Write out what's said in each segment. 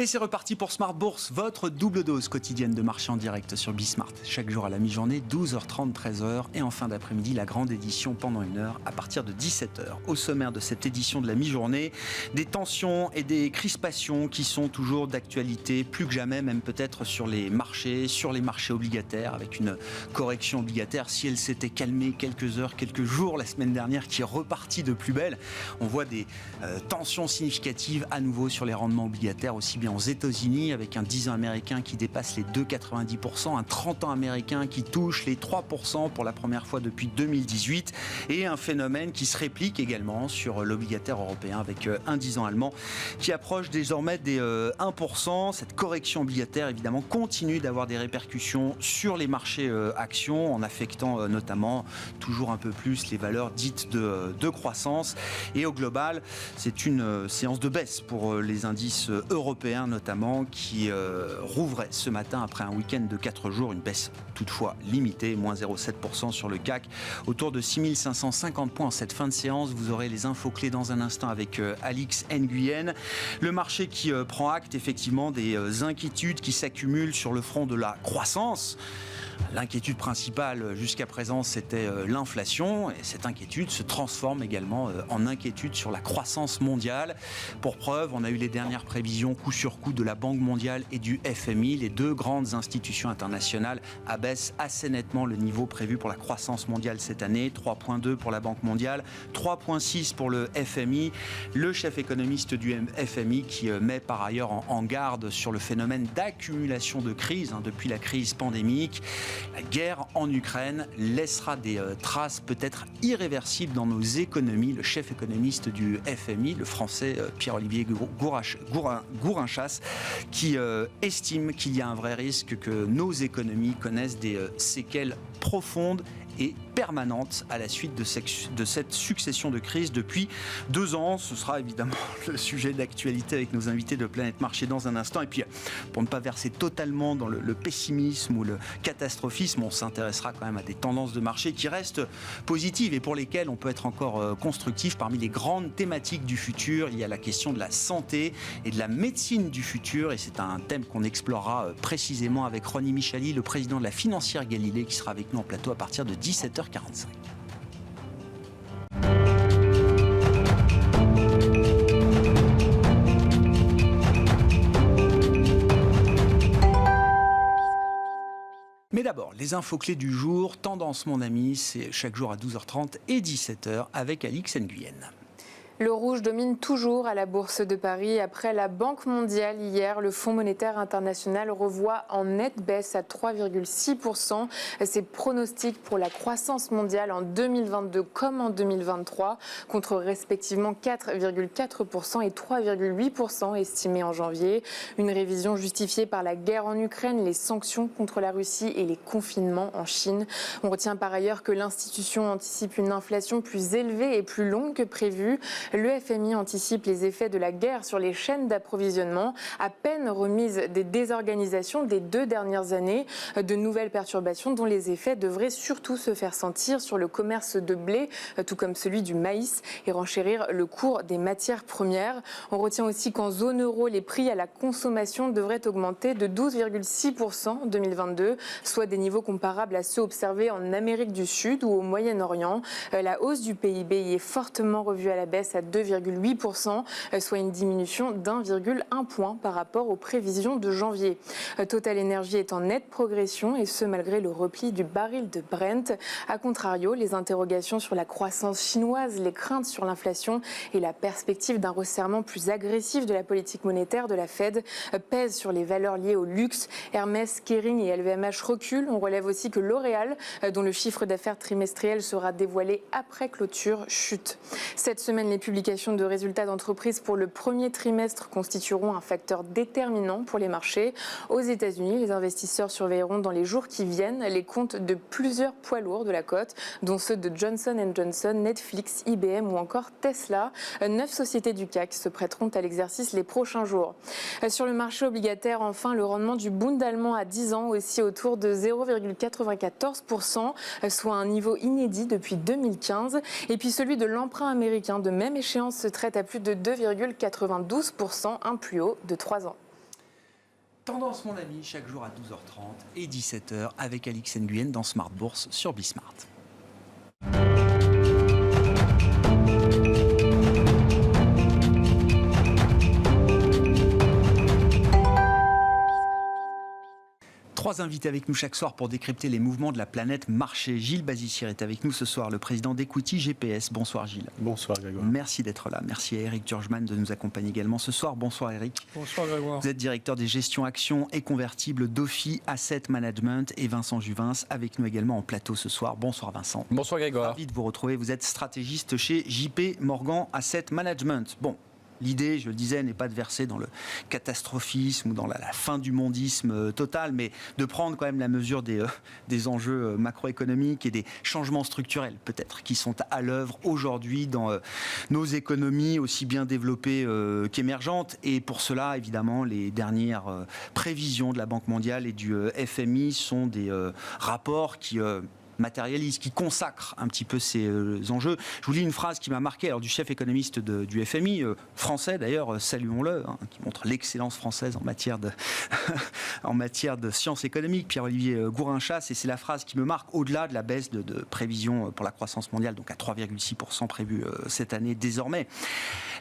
Et c'est reparti pour Smart Bourse, votre double dose quotidienne de marché en direct sur Bismart. Chaque jour à la mi-journée, 12h30, 13h. Et en fin d'après-midi, la grande édition pendant une heure à partir de 17h. Au sommaire de cette édition de la mi-journée, des tensions et des crispations qui sont toujours d'actualité, plus que jamais, même peut-être sur les marchés obligataires, avec une correction obligataire. Si elle s'était calmée quelques heures, quelques jours la semaine dernière, qui est repartie de plus belle, on voit des tensions significatives à nouveau sur les rendements obligataires, aussi bien aux États-Unis, avec un 10 ans américain qui dépasse les 2,90%, un 30 ans américain qui touche les 3% pour la première fois depuis 2018, et un phénomène qui se réplique également sur l'obligataire européen, avec un 10 ans allemand qui approche désormais des 1%. Cette correction obligataire, évidemment, continue d'avoir des répercussions sur les marchés actions, en affectant notamment toujours un peu plus les valeurs dites de croissance. Et au global, c'est une séance de baisse pour les indices européens notamment, qui rouvraient ce matin après un week-end de 4 jours, une baisse toutefois limitée, moins 0,7% sur le CAC, autour de 6550 points en cette fin de séance. Vous aurez les infos clés dans un instant avec Alix Nguyen. Le marché qui prend acte effectivement des inquiétudes qui s'accumulent sur le front de la croissance. L'inquiétude principale jusqu'à présent, c'était l'inflation, et cette inquiétude se transforme également en inquiétude sur la croissance mondiale. Pour preuve, on a eu les dernières prévisions coup sur coup de la Banque mondiale et du FMI. Les deux grandes institutions internationales abaissent assez nettement le niveau prévu pour la croissance mondiale cette année. 3,2 pour la Banque mondiale, 3,6 pour le FMI. Le chef économiste du FMI qui met par ailleurs en garde sur le phénomène d'accumulation de crises depuis la crise pandémique. La guerre en Ukraine laissera des traces peut-être irréversibles dans nos économies. Le chef économiste du FMI, le français Pierre-Olivier Gourinchas, qui estime qu'il y a un vrai risque que nos économies connaissent des séquelles profondes et permanente à la suite de cette succession de crises depuis 2 ans. Ce sera évidemment le sujet d'actualité avec nos invités de Planète Marché dans un instant. Et puis, pour ne pas verser totalement dans le pessimisme ou le catastrophisme, on s'intéressera quand même à des tendances de marché qui restent positives et pour lesquelles on peut être encore constructif. Parmi les grandes thématiques du futur, il y a la question de la santé et de la médecine du futur. Et c'est un thème qu'on explorera précisément avec Ronnie Michali, le président de la financière Galilée, qui sera avec nous en plateau à partir de 17h45. Mais d'abord, les infos clés du jour. Tendance, mon ami, c'est chaque jour à 12h30 et 17h avec Alix Nguyen. Le rouge domine toujours à la Bourse de Paris. Après la Banque mondiale hier, le Fonds monétaire international revoit en nette baisse à 3,6% ses pronostics pour la croissance mondiale en 2022 comme en 2023, contre respectivement 4,4% et 3,8% estimés en janvier. Une révision justifiée par la guerre en Ukraine, les sanctions contre la Russie et les confinements en Chine. On retient par ailleurs que l'institution anticipe une inflation plus élevée et plus longue que prévu. Le FMI anticipe les effets de la guerre sur les chaînes d'approvisionnement, à peine remises des désorganisations des 2 dernières années, de nouvelles perturbations dont les effets devraient surtout se faire sentir sur le commerce de blé, tout comme celui du maïs, et renchérir le cours des matières premières. On retient aussi qu'en zone euro, les prix à la consommation devraient augmenter de 12,6% en 2022, soit des niveaux comparables à ceux observés en Amérique du Sud ou au Moyen-Orient. La hausse du PIB y est fortement revue à la baisse à 2,8%, soit une diminution d'1,1 point par rapport aux prévisions de janvier. Total Energy est en nette progression et ce malgré le repli du baril de Brent. A contrario, les interrogations sur la croissance chinoise, les craintes sur l'inflation et la perspective d'un resserrement plus agressif de la politique monétaire de la Fed pèsent sur les valeurs liées au luxe. Hermès, Kering et LVMH reculent. On relève aussi que L'Oréal, dont le chiffre d'affaires trimestriel sera dévoilé après clôture, chute. Cette semaine, les publications de résultats d'entreprise pour le premier trimestre constitueront un facteur déterminant pour les marchés. Aux États-Unis, les investisseurs surveilleront dans les jours qui viennent les comptes de plusieurs poids lourds de la cote, dont ceux de Johnson & Johnson, Netflix, IBM ou encore Tesla. 9 sociétés du CAC se prêteront à l'exercice les prochains jours. Sur le marché obligataire, enfin, le rendement du Bund allemand à 10 ans aussi autour de 0,94%, soit un niveau inédit depuis 2015. Et puis celui de l'emprunt américain de même échéance se traite à plus de 2,92%, un plus haut de 3 ans. Tendance, mon ami, chaque jour à 12h30 et 17h avec Alix Nguyen dans Smart Bourse sur Bismart. Trois invités avec nous chaque soir pour décrypter les mouvements de la planète marché. Gilles Bazichir est avec nous ce soir, le président d'Equity GPS. Bonsoir Gilles. Bonsoir Grégoire. Merci d'être là. Merci à Eric Turgeman de nous accompagner également ce soir. Bonsoir Eric. Bonsoir Grégoire. Vous êtes directeur des gestions actions et convertibles d'Ophi Asset Management, et Vincent Juvin avec nous également en plateau ce soir. Bonsoir Vincent. Bonsoir Grégoire. Ravi de vous retrouver. Vous êtes stratégiste chez JP Morgan Asset Management. Bon. L'idée, je le disais, n'est pas de verser dans le catastrophisme ou dans la fin du mondisme total, mais de prendre quand même la mesure des enjeux macroéconomiques et des changements structurels, peut-être, qui sont à l'œuvre aujourd'hui dans nos économies aussi bien développées qu'émergentes. Et pour cela, évidemment, les dernières prévisions de la Banque mondiale et du FMI sont des rapports qui matérialise, qui consacre un petit peu ces enjeux. Je vous lis une phrase qui m'a marqué, alors du chef économiste du FMI, français d'ailleurs, saluons-le, qui montre l'excellence française en matière de sciences économiques, Pierre-Olivier Gourinchas, et c'est la phrase qui me marque au-delà de la baisse de prévision pour la croissance mondiale, donc à 3,6% prévue cette année désormais.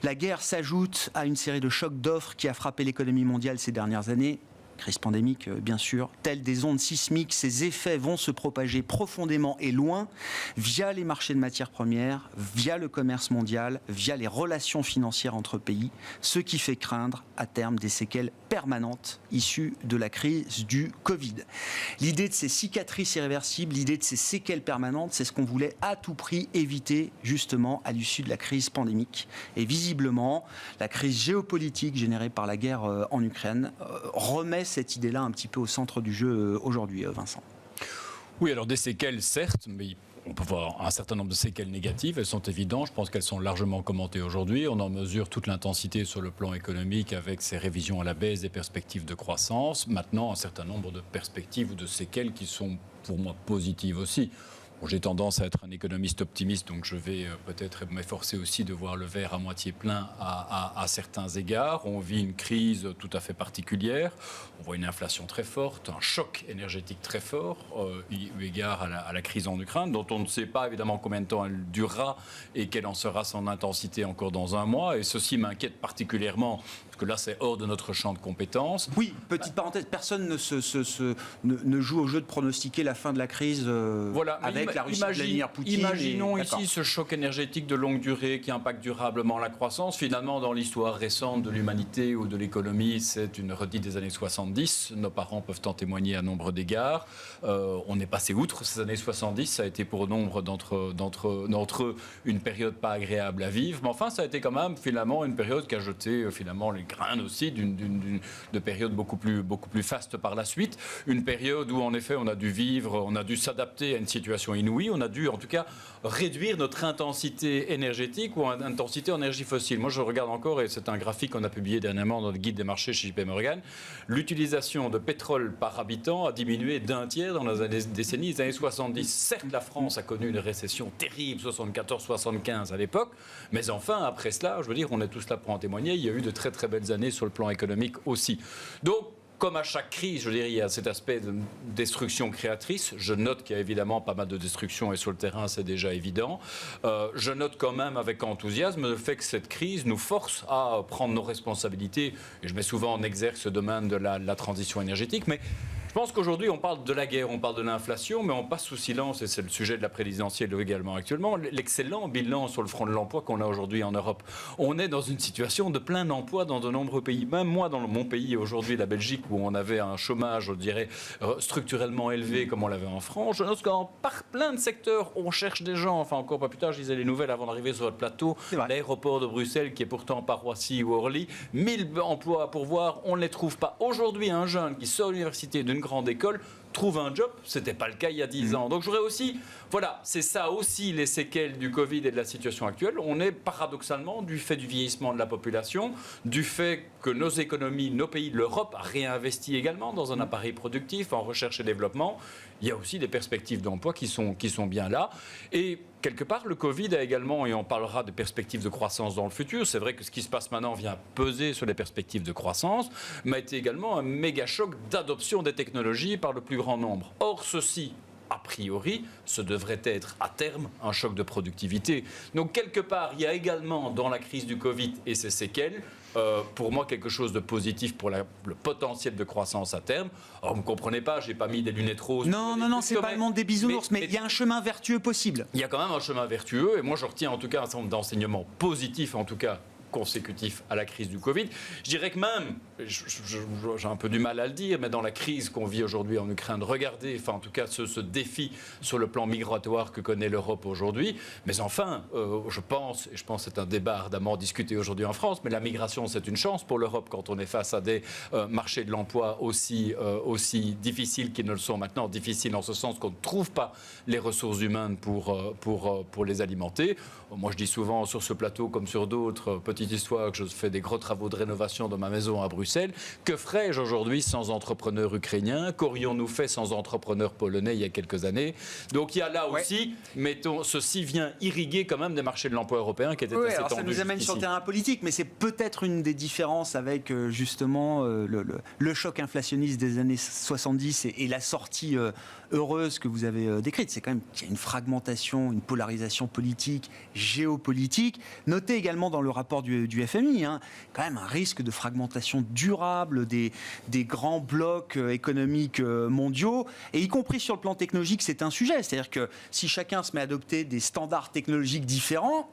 La guerre s'ajoute à une série de chocs d'offres qui a frappé l'économie mondiale ces dernières années. Crise pandémique, bien sûr, telles des ondes sismiques, ces effets vont se propager profondément et loin via les marchés de matières premières, via le commerce mondial, via les relations financières entre pays, ce qui fait craindre à terme des séquelles permanentes issues de la crise du Covid. L'idée de ces cicatrices irréversibles, l'idée de ces séquelles permanentes, c'est ce qu'on voulait à tout prix éviter justement à l'issue de la crise pandémique. Et visiblement, la crise géopolitique générée par la guerre en Ukraine remet cette idée-là un petit peu au centre du jeu aujourd'hui, Vincent. Oui, alors des séquelles, certes, mais on peut voir un certain nombre de séquelles négatives. Elles sont évidentes. Je pense qu'elles sont largement commentées aujourd'hui. On en mesure toute l'intensité sur le plan économique avec ces révisions à la baisse des perspectives de croissance. Maintenant, un certain nombre de perspectives ou de séquelles qui sont pour moi positives aussi. Bon, j'ai tendance à être un économiste optimiste, donc je vais peut-être m'efforcer aussi de voir le verre à moitié plein à certains égards. On vit une crise tout à fait particulière. On voit une inflation très forte, un choc énergétique très fort, eu égard à la crise en Ukraine, dont on ne sait pas évidemment combien de temps elle durera et quelle en sera son intensité encore dans un mois. Et ceci m'inquiète particulièrement, parce que là c'est hors de notre champ de compétences. Oui, petite parenthèse, personne ne joue au jeu de pronostiquer la fin de la crise voilà, avec la Russie de Vladimir Poutine. Imaginons ici ce choc énergétique de longue durée qui impacte durablement la croissance. Finalement, dans l'histoire récente de l'humanité ou de l'économie, c'est une redite des années 70. Nos parents peuvent en témoigner à nombre d'égards. On est passé outre ces années 70. Ça a été pour nombre d'entre eux une période pas agréable à vivre. Mais enfin, ça a été quand même finalement une période qui a jeté finalement les grains aussi de période beaucoup plus faste par la suite. Une période où en effet on a dû s'adapter à une situation inouïe. On a dû en tout cas réduire notre intensité énergétique ou intensité en énergie fossile. Moi je regarde encore, et c'est un graphique qu'on a publié dernièrement dans le guide des marchés chez JP Morgan, l'utilisation de pétrole par habitant a diminué d'un tiers dans les décennies des années 70. Certes, la France a connu une récession terrible, 74-75 à l'époque, mais enfin après cela, je veux dire, on est tous là pour en témoigner, il y a eu de très très belles années sur le plan économique aussi. Donc comme à chaque crise, je dirais, il y a cet aspect de destruction créatrice. Je note qu'il y a évidemment pas mal de destruction et sur le terrain, c'est déjà évident. Je note quand même avec enthousiasme le fait que cette crise nous force à prendre nos responsabilités. Et je mets souvent en exergue ce domaine de la transition énergétique. Mais je pense qu'aujourd'hui, on parle de la guerre, on parle de l'inflation, mais on passe sous silence, et c'est le sujet de la présidentielle également actuellement, l'excellent bilan sur le front de l'emploi qu'on a aujourd'hui en Europe. On est dans une situation de plein emploi dans de nombreux pays. Même moi, dans mon pays aujourd'hui, la Belgique, où on avait un chômage, je dirais, structurellement élevé comme on l'avait en France, je note qu'en plein de secteurs, on cherche des gens. Enfin, encore pas plus tard, je lisais les nouvelles avant d'arriver sur votre plateau. L'aéroport de Bruxelles, qui est pourtant par Roissy ou Orly, 1000 emplois à pourvoir, on ne les trouve pas. Aujourd'hui, un jeune qui sort de l'université d'une grande école trouve un job, c'était pas le cas il y a 10 ans. Donc je voudrais aussi Voilà, c'est ça aussi les séquelles du Covid et de la situation actuelle. On est paradoxalement, du fait du vieillissement de la population, du fait que nos économies, nos pays, l'Europe a réinvesti également dans un appareil productif, en recherche et développement. Il y a aussi des perspectives d'emploi qui sont bien là. Et quelque part, le Covid a également, et on parlera de perspectives de croissance dans le futur, c'est vrai que ce qui se passe maintenant vient peser sur les perspectives de croissance, mais a été également un méga choc d'adoption des technologies par le plus grand nombre. Or, ceci, a priori, ce devrait être à terme un choc de productivité. Donc quelque part, il y a également dans la crise du Covid et ses séquelles, pour moi, quelque chose de positif pour le potentiel de croissance à terme. Alors, vous ne me comprenez pas, je n'ai pas mis des lunettes roses. Non, c'est pas le monde des bisounours, mais il y a un chemin vertueux possible. Il y a quand même un chemin vertueux, et moi je retiens en tout cas un certain nombre d'enseignements positifs, en tout cas consécutif à la crise du Covid. Je dirais que même, j'ai un peu du mal à le dire, mais dans la crise qu'on vit aujourd'hui en Ukraine, regardez, enfin en tout cas ce défi sur le plan migratoire que connaît l'Europe aujourd'hui. Mais enfin, je pense que c'est un débat ardemment discuté aujourd'hui en France, mais la migration c'est une chance pour l'Europe quand on est face à des marchés de l'emploi aussi difficiles qu'ils ne le sont maintenant, difficiles en ce sens qu'on ne trouve pas les ressources humaines pour les alimenter. Moi je dis souvent sur ce plateau comme sur d'autres, petite histoire, que je fais des gros travaux de rénovation dans ma maison à Bruxelles. Que ferais-je aujourd'hui sans entrepreneurs ukrainiens? Qu'aurions-nous fait sans entrepreneurs polonais il y a quelques années? Donc il y a là aussi, mettons, ceci vient irriguer quand même des marchés de l'emploi européens qui étaient assez tendus. Ça nous amène sur le terrain politique, mais c'est peut-être une des différences avec justement le choc inflationniste des années 70 et la sortie heureuse que vous avez décrite. C'est quand même qu'il y a une fragmentation, une polarisation politique, géopolitique. Notez également dans le rapport du FMI, quand même un risque de fragmentation durable des grands blocs économiques mondiaux, et y compris sur le plan technologique, c'est un sujet. C'est-à-dire que si chacun se met à adopter des standards technologiques différents,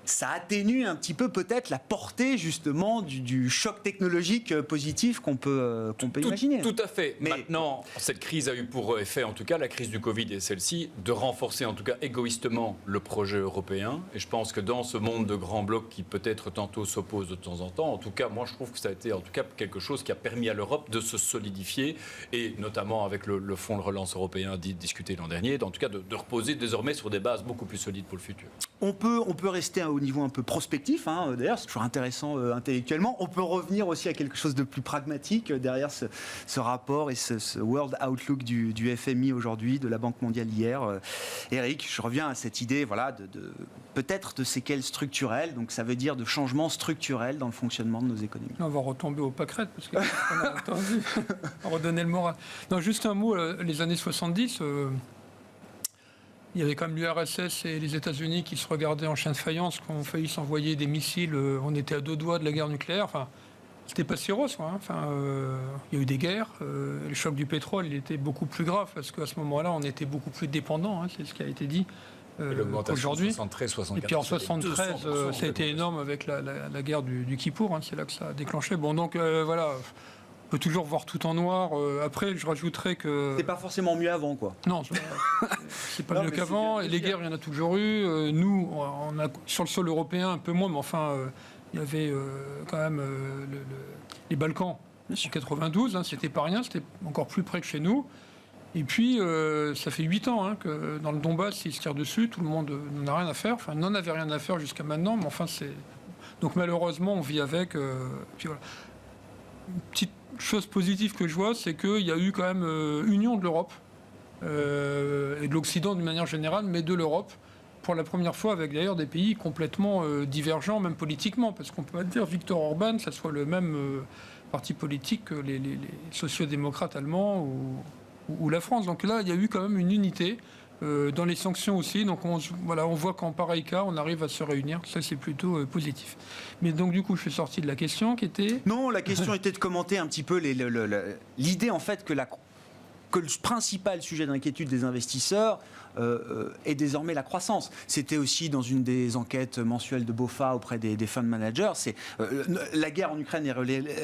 ça atténue un petit peu peut-être la portée justement du choc technologique positif qu'on peut imaginer. Tout à fait. Mais maintenant, cette crise a eu pour effet, en tout cas la crise du Covid et celle-ci, de renforcer en tout cas égoïstement le projet européen. Et je pense que dans ce monde de grands blocs qui peut-être tantôt s'opposent de temps en temps, en tout cas moi je trouve que ça a été en tout cas quelque chose qui a permis à l'Europe de se solidifier, et notamment avec le fonds de relance européen discuté l'an dernier, en tout cas de reposer désormais sur des bases beaucoup plus solides pour le futur. On peut rester au niveau un peu prospectif, d'ailleurs c'est toujours intéressant intellectuellement. On peut revenir aussi à quelque chose de plus pragmatique derrière ce rapport et ce World Outlook du FMI aujourd'hui, de la Banque mondiale hier. Eric, je reviens à cette idée peut-être de séquelles structurelles, donc ça veut dire de changements structurels dans le fonctionnement de nos économies. On va retomber aux pâquerettes, parce qu'on a entendu, on va redonner le moral. Non, juste un mot, les années 70... il y avait quand même l'URSS et les États-Unis qui se regardaient en chien de faïence, qui ont failli s'envoyer des missiles. On était à 2 doigts de la guerre nucléaire. Enfin, c'était pas si rose, quoi. Il y a eu des guerres. Le choc du pétrole, il était beaucoup plus grave parce qu'à ce moment-là, on était beaucoup plus dépendants. C'est ce qui a été dit. Aujourd'hui. 73-74. Et puis en 73, ça a été énorme avec la guerre du Kippour. C'est là que ça a déclenché. Bon, donc voilà. On peut toujours voir tout en noir. Après, je rajouterais que... C'est pas forcément mieux avant, quoi. Non, c'est pas mieux qu'avant. Et les guerres, il y en a toujours eu. Nous, on a, sur le sol européen, un peu moins, mais enfin, il y avait quand même les Balkans. En 92, c'était pas rien, c'était encore plus près que chez nous. Et puis, ça fait 8 ans que dans le Donbass, ils se tirent dessus, tout le monde n'en a rien à faire. Enfin, n'en avait rien à faire jusqu'à maintenant, mais enfin, c'est... Donc malheureusement, on vit avec. Puis voilà. Une petite chose positive que je vois, c'est qu'il y a eu quand même union de l'Europe et de l'Occident d'une manière générale, mais de l'Europe, pour la première fois, avec d'ailleurs des pays complètement divergents, même politiquement, parce qu'on peut pas dire Viktor Orban, ça soit le même parti politique que les sociodémocrates allemands ou la France. Donc là, il y a eu quand même une unité. Dans les sanctions aussi, donc on voit qu'en pareil cas, on arrive à se réunir. Ça, c'est plutôt positif. Mais donc, du coup, je suis sorti de la question qui était... Non, la question était de commenter un petit peu l'idée, en fait, que le principal sujet d'inquiétude des investisseurs est désormais la croissance. C'était aussi dans une des enquêtes mensuelles de BofA auprès des fund managers. La guerre en Ukraine est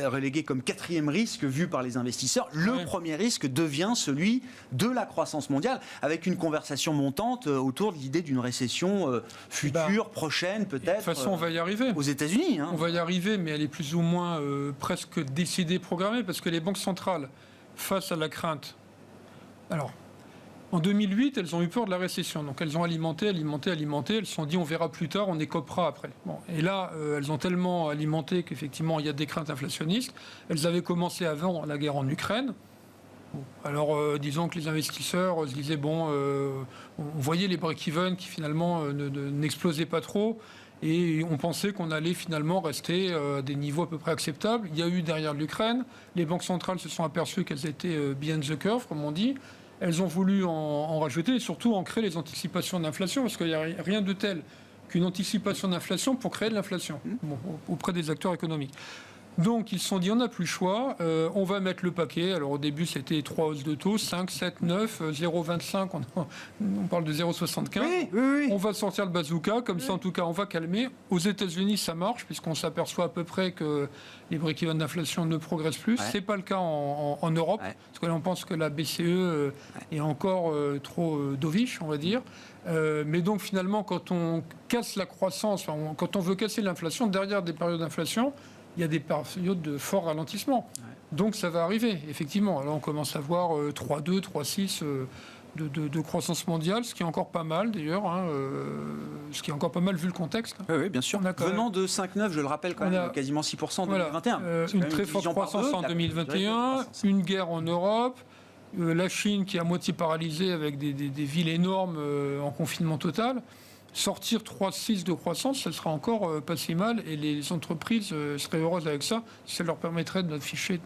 reléguée comme 4e risque vu par les investisseurs. Le premier risque devient celui de la croissance mondiale, avec une conversation montante autour de l'idée d'une récession future, prochaine peut-être. De toute façon, on va y arriver. Aux États-Unis. On va y arriver, mais elle est plus ou moins presque décidée, programmée, parce que les banques centrales, face à la crainte... Alors, En 2008, elles ont eu peur de la récession. Donc elles ont alimenté. Elles se sont dit on verra plus tard, on écopera après. Bon. Et là, elles ont tellement alimenté qu'effectivement, il y a des craintes inflationnistes. Elles avaient commencé avant la guerre en Ukraine. Bon. Alors, disons que les investisseurs se disaient, on voyait les break-even qui finalement n'explosaient pas trop. Et on pensait qu'on allait finalement rester à des niveaux à peu près acceptables. Il y a eu derrière l'Ukraine. Les banques centrales se sont aperçues qu'elles étaient behind the curve, comme on dit. Elles ont voulu en rajouter et surtout en créer les anticipations d'inflation, parce qu'il n'y a rien de tel qu'une anticipation d'inflation pour créer de l'inflation auprès des acteurs économiques. Donc ils se sont dit on n'a plus le choix, on va mettre le paquet. Alors au début c'était 3 hausses de taux, 5, 7, 9, 0,25, on parle de 0,75. Oui. On va sortir le bazooka, comme ça en tout cas on va calmer. Aux États-Unis ça marche puisqu'on s'aperçoit à peu près que les break-even d'inflation ne progressent plus. C'est pas le cas en Europe, parce que là on pense que la BCE est encore trop dovish, on va dire. Mais donc finalement quand on casse la croissance, quand on veut casser l'inflation, derrière des périodes d'inflation, il y a des périodes de fort ralentissement. Donc ça va arriver, effectivement. Alors on commence à voir 3,2, 3,6 de croissance mondiale, ce qui est encore pas mal d'ailleurs, ce qui est encore pas mal vu le contexte. Oui, bien sûr. Venant de 5,9, je le rappelle quand même, quasiment 6% en 2021. Une très forte croissance en 2021, une guerre en Europe, la Chine qui est à moitié paralysée avec des villes énormes en confinement total. Sortir 3,6 de croissance, ça sera encore pas si mal et les entreprises seraient heureuses avec ça. Ça leur permettrait d'afficher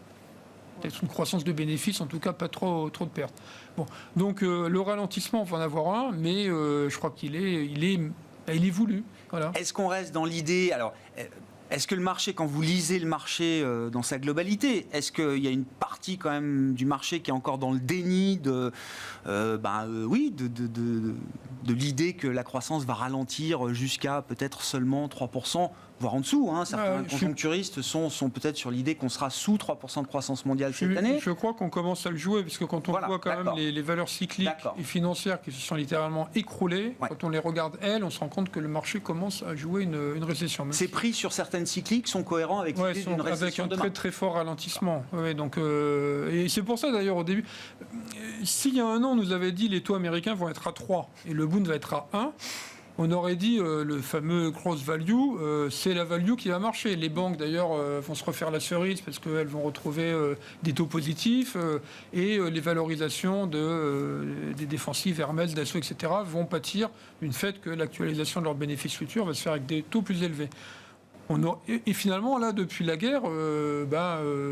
peut-être une croissance de bénéfices, en tout cas pas trop de pertes. Bon, donc le ralentissement, on va en avoir un, mais je crois qu'il est voulu. Voilà. Est-ce qu'on reste dans l'idée est-ce que le marché, quand vous lisez le marché dans sa globalité, est-ce qu'il y a une partie quand même du marché qui est encore dans le déni de l'idée que la croissance va ralentir jusqu'à peut-être seulement 3%, voire en dessous, certains conjoncturistes sont peut-être sur l'idée qu'on sera sous 3% de croissance mondiale cette année. Je crois qu'on commence à le jouer, parce que quand on voit quand même les valeurs cycliques et financières qui se sont littéralement écroulées, quand on les regarde, on se rend compte que le marché commence à jouer une récession. Ces prix sur certaines cycliques sont cohérents avec l'idée d'une récession avec un très fort ralentissement. Donc, et c'est pour ça d'ailleurs au début, s'il y a un an on nous avait dit les taux américains vont être à 3 et le Bund va être à 1, on aurait dit le fameux cross value, c'est la value qui va marcher. Les banques d'ailleurs vont se refaire la cerise parce qu'elles vont retrouver des taux positifs et les valorisations des défensives, Hermès, Dassault, etc. vont pâtir du fait que l'actualisation de leurs bénéfices futurs va se faire avec des taux plus élevés. Et finalement, là, depuis la guerre,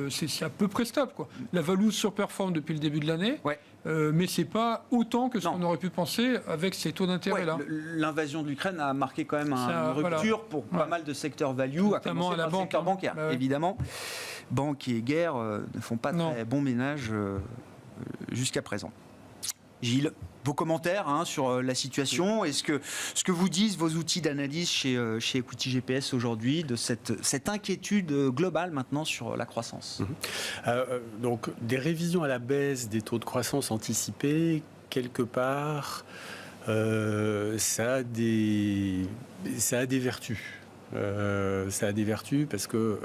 c'est à peu près stable, quoi. La value surperforme depuis le début de l'année, mais c'est pas autant que ce qu'on aurait pu penser avec ces taux d'intérêt-là. L'invasion de l'Ukraine a marqué quand même une rupture pour pas mal de secteurs value, notamment à commencer par le secteur bancaire, évidemment. Banque et guerre ne font pas très bon ménage jusqu'à présent. Gilles, vos commentaires sur la situation, est-ce que ce que vous disent vos outils d'analyse chez Equity GPS aujourd'hui, de cette inquiétude globale maintenant sur la croissance? Donc des révisions à la baisse des taux de croissance anticipés, quelque part, ça a des vertus. Ça a des vertus parce que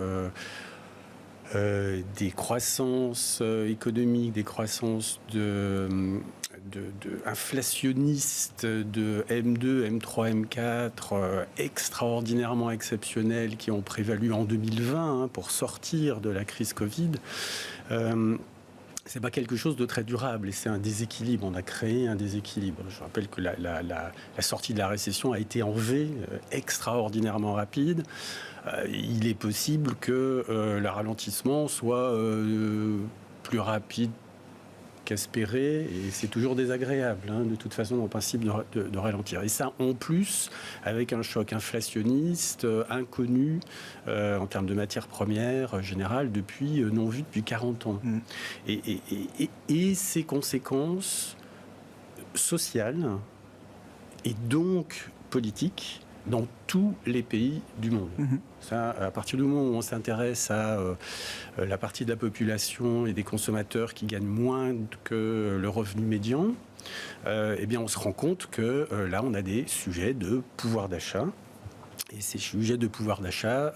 des croissances économiques, des croissances inflationnistes de M2, M3, M4 extraordinairement exceptionnelles qui ont prévalu en 2020 pour sortir de la crise Covid. C'est pas quelque chose de très durable et c'est un déséquilibre. On a créé un déséquilibre. Je rappelle que la sortie de la récession a été en V extraordinairement rapide. Il est possible que le ralentissement soit plus rapide qu'espéré et c'est toujours désagréable de toute façon dans le principe de ralentir. Et ça en plus avec un choc inflationniste inconnu en termes de matières premières générales non vu depuis 40 ans. Et ses conséquences sociales et donc politiques dans tous les pays du monde. Ça, à partir du moment où on s'intéresse à la partie de la population et des consommateurs qui gagnent moins que le revenu médian, eh bien on se rend compte que là on a des sujets de pouvoir d'achat. Et ces sujets de pouvoir d'achat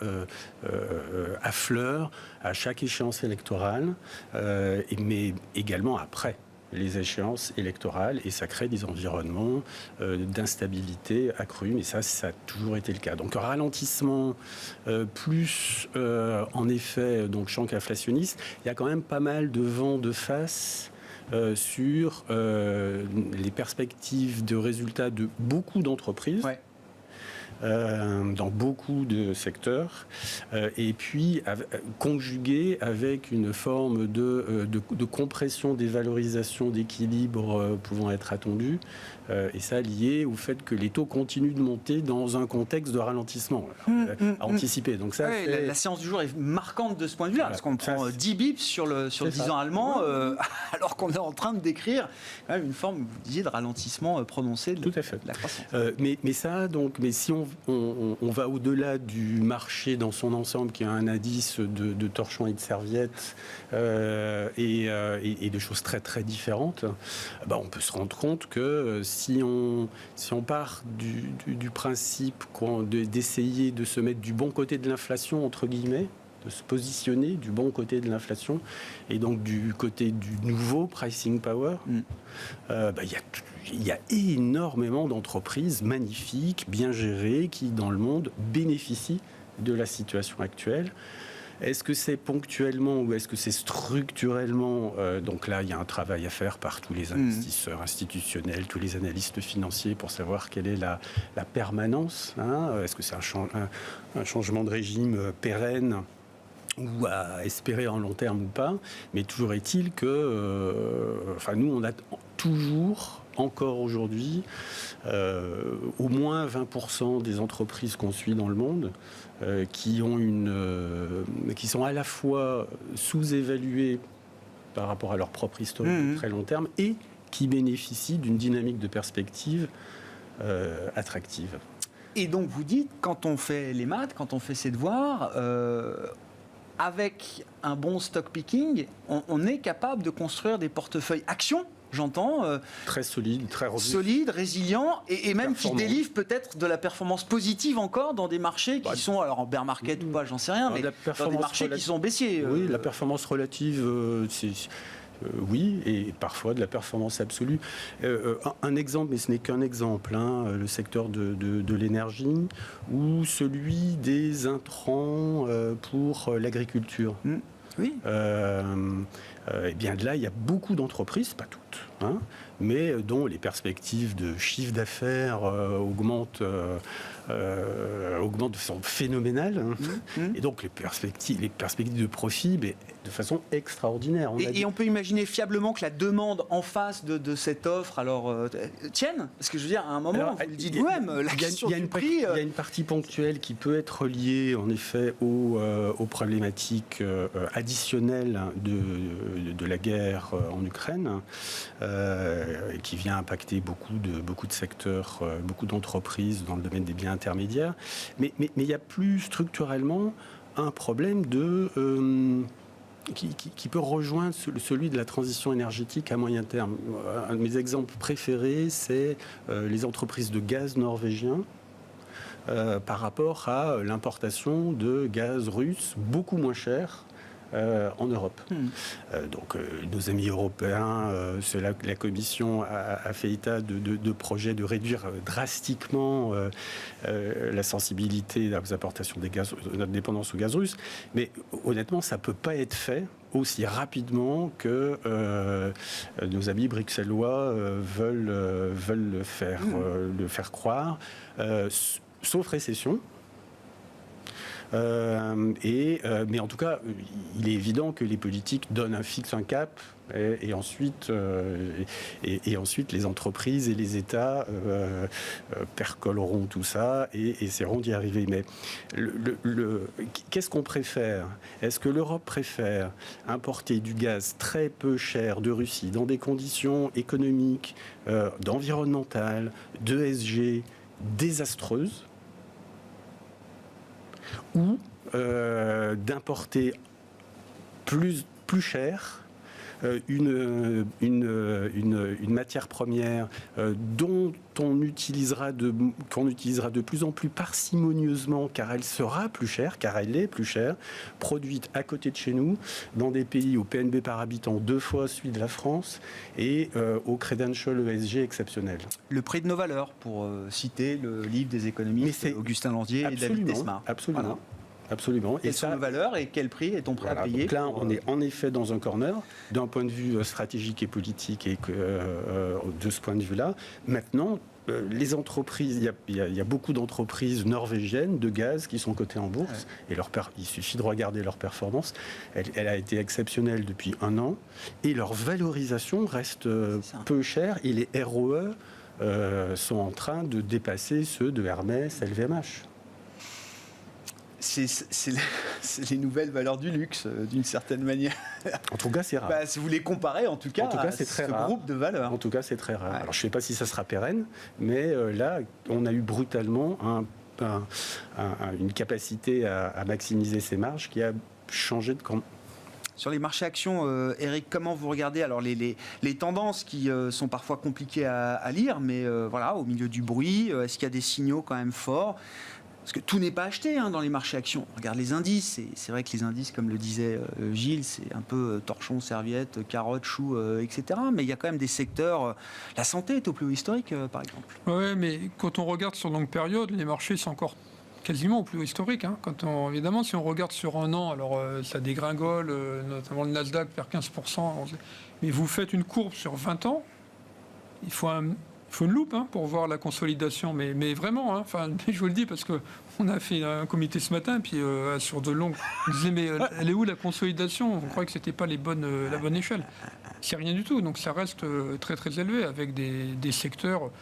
affleurent à chaque échéance électorale, mais également après les échéances électorales et ça crée des environnements d'instabilité accrue. Mais ça a toujours été le cas. Donc un ralentissement plus en effet donc choc inflationniste, il y a quand même pas mal de vent de face sur les perspectives de résultats de beaucoup d'entreprises. Ouais. Dans beaucoup de secteurs, et puis conjugué avec une forme de compression des valorisations d'équilibre pouvant être attendues, et ça lié au fait que les taux continuent de monter dans un contexte de ralentissement à anticiper. Donc ça, la séance du jour est marquante de ce point de vue-là, parce qu'on prend 10 bips sur le 10 ans allemand, alors qu'on est en train de décrire une forme, vous disiez, de ralentissement prononcé de la croissance. Mais ça, donc, mais si on va au-delà du marché dans son ensemble, qui a un indice de torchons et de serviettes et de choses très très différentes, on peut se rendre compte que si on part du principe d'essayer de se mettre du bon côté de l'inflation, entre guillemets, de se positionner du bon côté de l'inflation et donc du côté du nouveau pricing power, il y a énormément d'entreprises magnifiques, bien gérées, qui dans le monde bénéficient de la situation actuelle. Est-ce que c'est ponctuellement ou est-ce que c'est structurellement donc là, il y a un travail à faire par tous les investisseurs institutionnels, tous les analystes financiers pour savoir quelle est la permanence. Est-ce que c'est un changement de régime pérenne ou à espérer en long terme ou pas. Mais toujours est-il que nous, on a toujours, encore aujourd'hui, au moins 20% des entreprises qu'on suit dans le monde qui sont à la fois sous-évaluées par rapport à leur propre historique de très long terme et qui bénéficient d'une dynamique de perspective attractive. Et donc vous dites, quand on fait les maths, quand on fait ses devoirs, avec un bon stock picking, on est capable de construire des portefeuilles actions, j'entends. Très solides, très robustes. Solides, résilients, et même qui délivrent peut-être de la performance positive encore dans des marchés qui sont, alors en bear market ou pas, j'en sais rien, mais dans des marchés qui sont baissiers. Oui, la performance relative, oui, et parfois de la performance absolue. Un exemple, mais ce n'est qu'un exemple, le secteur de l'énergie ou celui des intrants pour l'agriculture. Oui. Et bien de là, il y a beaucoup d'entreprises, pas toutes, mais dont les perspectives de chiffre d'affaires augmentent de façon phénoménale. Et donc les perspectives de profit, de façon extraordinaire. Et on peut imaginer fiablement que la demande en face de cette offre tienne. Parce que je veux dire, à un moment, vous le dites vous-même, la question du prix... Il y a une partie ponctuelle qui peut être liée, en effet, aux problématiques additionnelles de la guerre en Ukraine, qui vient impacter beaucoup de secteurs, beaucoup d'entreprises dans le domaine des biens intermédiaires. Mais il y a plus structurellement un problème qui peut rejoindre celui de la transition énergétique à moyen terme. Un de mes exemples préférés, c'est les entreprises de gaz norvégiens par rapport à l'importation de gaz russe beaucoup moins cher en Europe. Donc nos amis européens, la Commission a fait état de projets de réduire drastiquement la sensibilité aux importations des gaz, notre dépendance au gaz russe. Mais honnêtement, ça ne peut pas être fait aussi rapidement que nos amis bruxellois veulent le faire croire, sauf récession. Mais en tout cas, il est évident que les politiques fixent un cap et ensuite les entreprises et les États percoleront tout ça et essaieront d'y arriver. Mais qu'est-ce qu'on préfère ? Est-ce que l'Europe préfère importer du gaz très peu cher de Russie dans des conditions économiques, environnementales, d'ESG désastreuses, ou d'importer plus cher une matière première qu'on utilisera de plus en plus parcimonieusement, car elle sera plus chère, car elle est plus chère, produite à côté de chez nous, dans des pays au PNB par habitant 2 fois celui de la France et au credential ESG exceptionnel. Le prix de nos valeurs, pour citer le livre des économistes Augustin Landier et David Tesmar. Absolument. Voilà. Absolument. Quelles sont nos valeurs et quel prix est-on prêt à payer? Donc là, on est en effet dans un corner, d'un point de vue stratégique et politique, et de ce point de vue-là. Maintenant, les entreprises, il y a beaucoup d'entreprises norvégiennes de gaz qui sont cotées en bourse, et il suffit de regarder leur performance. Elle a été exceptionnelle depuis 1 an, et leur valorisation reste peu chère, et les ROE sont en train de dépasser ceux de Hermès, LVMH. C'est les nouvelles valeurs du luxe, d'une certaine manière. En tout cas, c'est rare. Si vous les comparez, en tout cas c'est très ce rare. groupe de valeurs. En tout cas, c'est très rare. Ouais. Alors, je ne sais pas si ça sera pérenne, mais là, on a eu brutalement une capacité à maximiser ses marges qui a changé de camp. Sur les marchés actions, Eric, comment vous regardez alors les tendances qui sont parfois compliquées à lire, mais voilà, au milieu du bruit, est-ce qu'il y a des signaux quand même forts? Parce que tout n'est pas acheté dans les marchés actions. On regarde les indices. C'est vrai que les indices, comme le disait Gilles, c'est un peu torchon, serviette, carotte, chou, etc. Mais il y a quand même des secteurs. La santé est au plus haut historique, par exemple. Oui, mais quand on regarde sur longue période, les marchés sont encore quasiment au plus haut historique. Évidemment, si on regarde sur 1 an, alors ça dégringole, notamment le Nasdaq perd 15%. Mais vous faites une courbe sur 20 ans, il faut une loupe pour voir la consolidation, mais vraiment, je vous le dis parce qu'on a fait un comité ce matin, puis sur de longues, on disait mais elle est où la consolidation? On croyait que c'était pas la bonne échelle. C'est rien du tout, donc ça reste très très élevé avec des secteurs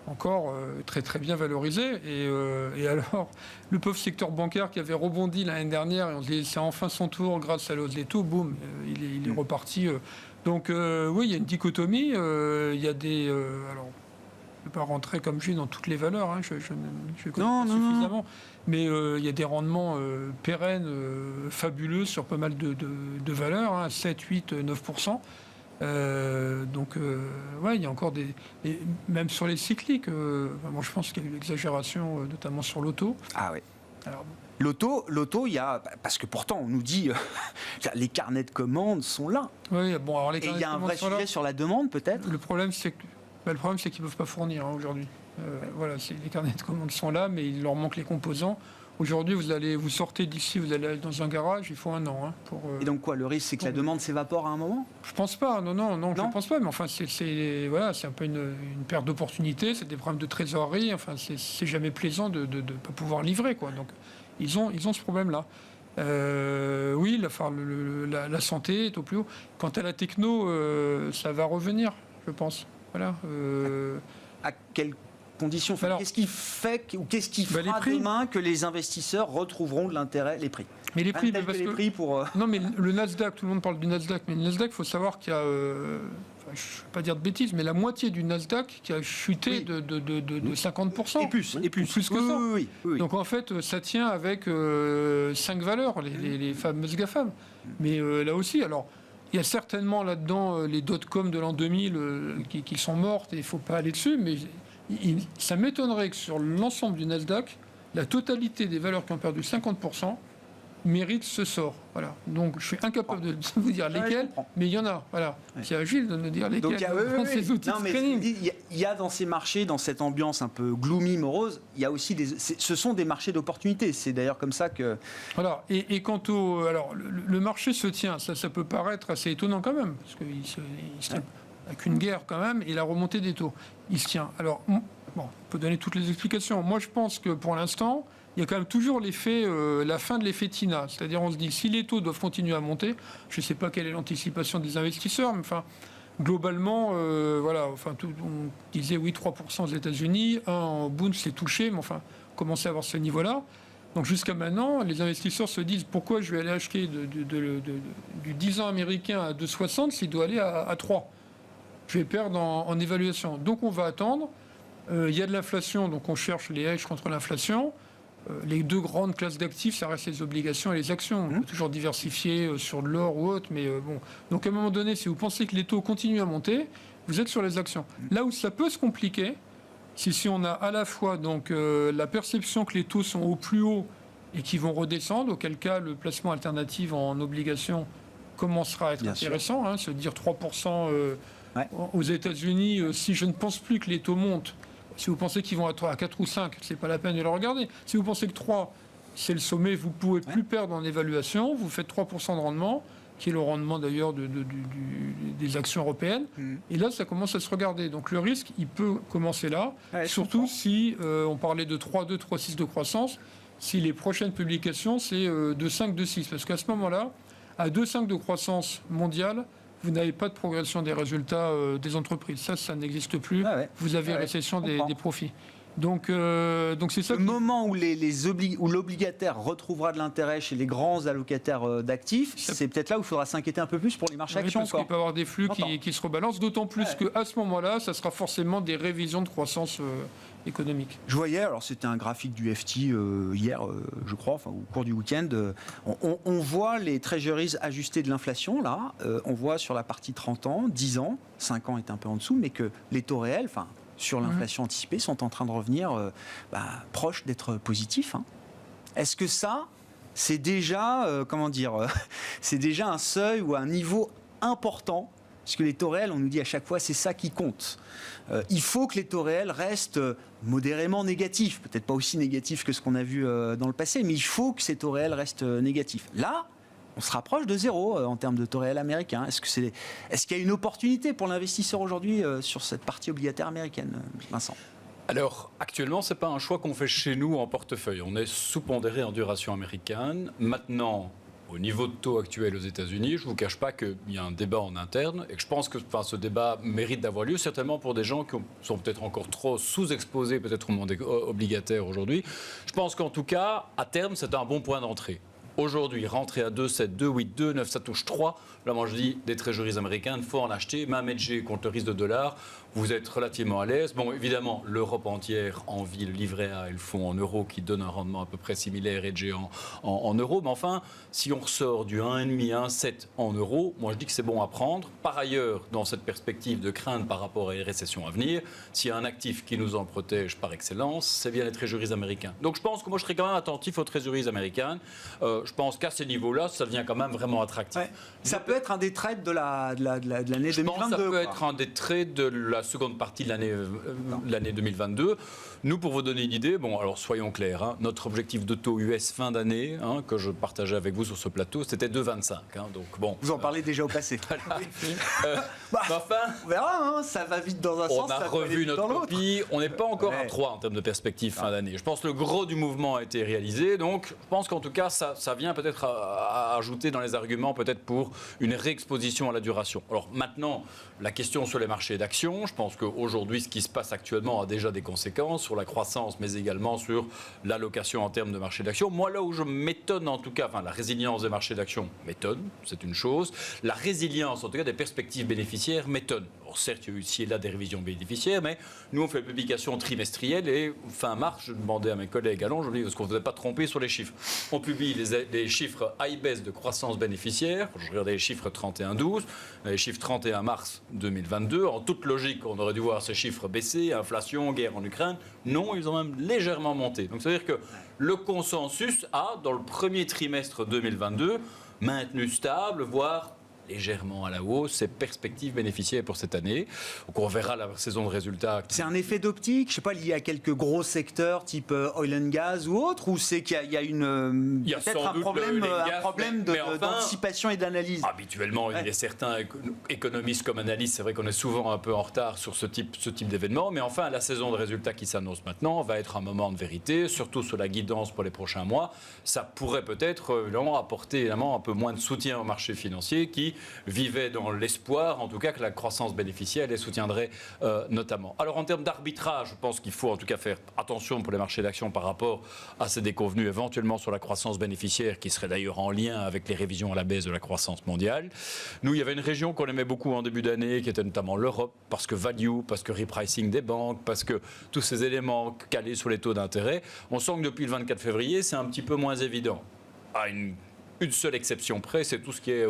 encore très très bien valorisés. Et alors, le pauvre secteur bancaire qui avait rebondi l'année dernière, et on se dit c'est enfin son tour grâce à la hausse des taux, boum, il est reparti. Donc oui, il y a une dichotomie, il y a des... alors, je ne vais pas rentrer comme je suis dans toutes les valeurs, je connais pas suffisamment, mais il y a des rendements pérennes, fabuleux sur pas mal de valeurs, 7, 8, 9%. Donc, il y a encore et même sur les cycliques, moi je pense qu'il y a eu l'exagération, notamment sur l'auto. Ah oui. Alors, L'auto, il y a... Parce que pourtant, on nous dit les carnets de commandes sont là. oui, bon, alors les Et il y a un vrai sujet sur la demande, peut-être. Le problème, c'est qu'ils ne peuvent pas fournir aujourd'hui. Voilà, les carnets de commandes sont là, mais il leur manque les composants. Aujourd'hui, vous sortez d'ici, vous allez dans un garage, il faut 1 an. Pour, Et donc quoi, le risque, c'est que la demande s'évapore à un moment? Je pense pas, non, je pense pas. Mais enfin, c'est un peu une perte d'opportunité, c'est des problèmes de trésorerie. Enfin, c'est jamais plaisant de ne pas pouvoir livrer, quoi. Donc, ils ont ce problème-là. Oui, la santé est au plus haut. Quant à la techno, ça va revenir, je pense. Voilà. À quelles conditions? Alors, qu'est-ce qui fait ou qu'est-ce qui fera les prix. Demain que les investisseurs retrouveront de l'intérêt? Les prix. Mais les prix, Tels parce que les prix pour... Non, mais le Nasdaq, tout le monde parle du Nasdaq, mais le Nasdaq, il faut savoir qu'il y a, je ne vais pas dire de bêtises, mais la moitié du Nasdaq qui a chuté de 50%. Et plus que ça. Oui. Donc en fait, ça tient avec 5 valeurs, les fameuses GAFAM. Mais là aussi, alors, il y a certainement là-dedans les dot-com de l'an 2000 qui sont mortes et il ne faut pas aller dessus, mais ça m'étonnerait que sur l'ensemble du Nasdaq, la totalité des valeurs qui ont perdu 50% mérite ce sort. Voilà. Donc je suis incapable de vous dire lesquelles, mais il y en a. Voilà. C'est à Gilles de nous dire lesquelles. Donc, ces outils de screening. Il y a dans ces marchés, dans cette ambiance un peu gloomy, morose, il y a aussi ce sont des marchés d'opportunités. C'est d'ailleurs comme ça que... Voilà. Et quant au... Alors, le marché se tient. Ça peut paraître assez étonnant quand même, parce qu'il se tient avec une guerre quand même, et la remontée des taux. Il se tient. Alors, bon, on peut donner toutes les explications. Moi, je pense que pour l'instant, il y a quand même toujours l'effet, la fin de l'effet TINA. C'est-à-dire, on se dit, si les taux doivent continuer à monter, je ne sais pas quelle est l'anticipation des investisseurs, mais enfin, globalement, on disait oui, 3% aux États-Unis, 1 en Bund, c'est touché, mais enfin, commencer à avoir ce niveau-là. Donc jusqu'à maintenant, les investisseurs se disent, pourquoi je vais aller acheter du 10 ans américain à 2,60 s'il doit aller à 3 ? Je vais perdre en évaluation. Donc on va attendre. Il y a de l'inflation, donc on cherche les hedges contre l'inflation. les deux grandes classes d'actifs, ça reste les obligations et les actions. On peut toujours diversifier sur de l'or ou autre, mais bon. Donc à un moment donné, si vous pensez que les taux continuent à monter, vous êtes sur les actions. Là où ça peut se compliquer, c'est si on a à la fois donc, la perception que les taux sont au plus haut et qui vont redescendre, auquel cas le placement alternatif en obligations commencera à être intéressant, hein, se dire 3% aux États-Unis, si je ne pense plus que les taux montent. Si vous pensez qu'ils vont être à 4 ou 5, c'est pas la peine de le regarder. Si vous pensez que 3, c'est le sommet, vous ne pouvez plus perdre en évaluation, vous faites 3% de rendement, qui est le rendement d'ailleurs des actions européennes. Et là, ça commence à se regarder. Donc le risque, il peut commencer là, surtout si on parlait de 3,2, 3,6 de croissance, si les prochaines publications, c'est 2,5, 2,6. Parce qu'à ce moment-là, à 2,5 de croissance mondiale, vous n'avez pas de progression des résultats des entreprises. Ça n'existe plus. Vous avez récession des profits. Donc c'est ça. Le moment où où l'obligataire retrouvera de l'intérêt chez les grands allocataires d'actifs, c'est peut-être là où il faudra s'inquiéter un peu plus pour les marchés actions. Parce qu'il peut y avoir des flux qui se rebalancent, d'autant plus qu'à ce moment-là, ça sera forcément des révisions de croissance économique. Je voyais, alors c'était un graphique du FT hier, je crois, enfin au cours du week-end, on voit les treasuries ajustées de l'inflation, là, on voit sur la partie 30 ans, 10 ans, 5 ans est un peu en dessous, mais que les taux réels, enfin, sur l'inflation anticipée, sont en train de revenir proches d'être positifs. Hein. Est-ce que ça, c'est déjà, c'est déjà un seuil ou un niveau important? Parce que les taux réels, on nous dit à chaque fois, c'est ça qui compte. Il faut que les taux réels restent modérément négatifs. Peut-être pas aussi négatifs que ce qu'on a vu dans le passé, mais il faut que ces taux réels restent négatifs. Là, on se rapproche de zéro en termes de taux réels américains. Est-ce qu'il y a une opportunité pour l'investisseur aujourd'hui sur cette partie obligataire américaine, Vincent ? Alors, actuellement, ce n'est pas un choix qu'on fait chez nous en portefeuille. On est sous-pondéré en duration américaine. Maintenant, au niveau de taux actuel aux États-Unis, je ne vous cache pas qu'il y a un débat en interne et que je pense que ce débat mérite d'avoir lieu, certainement pour des gens qui sont peut-être encore trop sous-exposés peut-être au monde obligataire aujourd'hui. Je pense qu'en tout cas, à terme, c'est un bon point d'entrée. Aujourd'hui, rentrer à 2,7, 2,8, 2,9, ça touche 3. Là, moi, je dis, des treasuries américaines, il faut en acheter. Même hedgé contre le risque de dollar, vous êtes relativement à l'aise. Bon, évidemment, l'Europe entière envie le livret A et le fonds en euros qui donne un rendement à peu près similaire hedgé en euros. Mais enfin, si on ressort du 1,5, 1,7 en euros, moi, je dis que c'est bon à prendre. Par ailleurs, dans cette perspective de crainte par rapport à une récession à venir, s'il y a un actif qui nous en protège par excellence, c'est bien les treasuries américaines. Donc, je pense que moi, je serais quand même attentif aux treasuries américaines. Je pense qu'à ces niveaux-là, ça devient quand même vraiment attractif. Ouais. Ça peut être un des trades de l'année 2022. Je pense que ça peut être un des trades de la seconde partie de l'année 2022. Nous, pour vous donner une idée, bon, alors soyons clairs, hein, notre objectif de taux US fin d'année, hein, que je partageais avec vous sur ce plateau, c'était 2,25. Hein, donc bon. Vous en parlez déjà au passé. Enfin, on verra, hein, ça va vite dans un sens. On a revu notre copie. On n'est pas encore à 3 en termes de perspective fin d'année. Je pense que le gros du mouvement a été réalisé. Donc, je pense qu'en tout cas, ça vient peut-être à ajouter dans les arguments, peut-être pour une réexposition à la duration. Alors maintenant, la question sur les marchés d'actions, je pense qu'aujourd'hui, ce qui se passe actuellement a déjà des conséquences sur la croissance, mais également sur l'allocation en termes de marché d'actions. Moi, là où je m'étonne, en tout cas, enfin, la résilience des marchés d'actions m'étonne, c'est une chose. La résilience, en tout cas, des perspectives bénéficiaires m'étonne. Alors, certes, il y a eu ici et là des révisions bénéficiaires, mais nous, on fait une publication trimestrielle et fin mars, je demandais à mes collègues à Londres, je me dis, est-ce qu'on ne vous a pas trompé sur les chiffres? On publie les chiffres IBES de croissance bénéficiaire. Je regardais les chiffres 31-12, les chiffres 31 mars 2022. En toute logique, on aurait dû voir ces chiffres baisser, inflation, guerre en Ukraine. Non, ils ont même légèrement monté. Donc, c'est-à-dire que le consensus a, dans le premier trimestre 2022, maintenu stable, voire légèrement à la hausse, ces perspectives bénéficiaires pour cette année. Donc on verra la saison de résultats. C'est un effet d'optique, je ne sais pas, lié à quelques gros secteurs type oil and gas ou autre, ou c'est qu'il y a peut-être un problème d'anticipation et d'analyse? Habituellement, il y a certains économistes comme analystes, c'est vrai qu'on est souvent un peu en retard sur ce type d'événement, mais enfin, la saison de résultats qui s'annonce maintenant va être un moment de vérité, surtout sur la guidance pour les prochains mois. Ça pourrait peut-être apporter évidemment un peu moins de soutien au marché financier qui vivait dans l'espoir, en tout cas, que la croissance bénéficiaire les soutiendrait notamment. Alors en termes d'arbitrage, je pense qu'il faut en tout cas faire attention pour les marchés d'actions par rapport à ces déconvenues éventuellement sur la croissance bénéficiaire, qui serait d'ailleurs en lien avec les révisions à la baisse de la croissance mondiale. Nous, il y avait une région qu'on aimait beaucoup en début d'année, qui était notamment l'Europe, parce que value, parce que repricing des banques, parce que tous ces éléments calés sur les taux d'intérêt. On sent que depuis le 24 février, c'est un petit peu moins évident. À une seule exception près, c'est tout ce qui est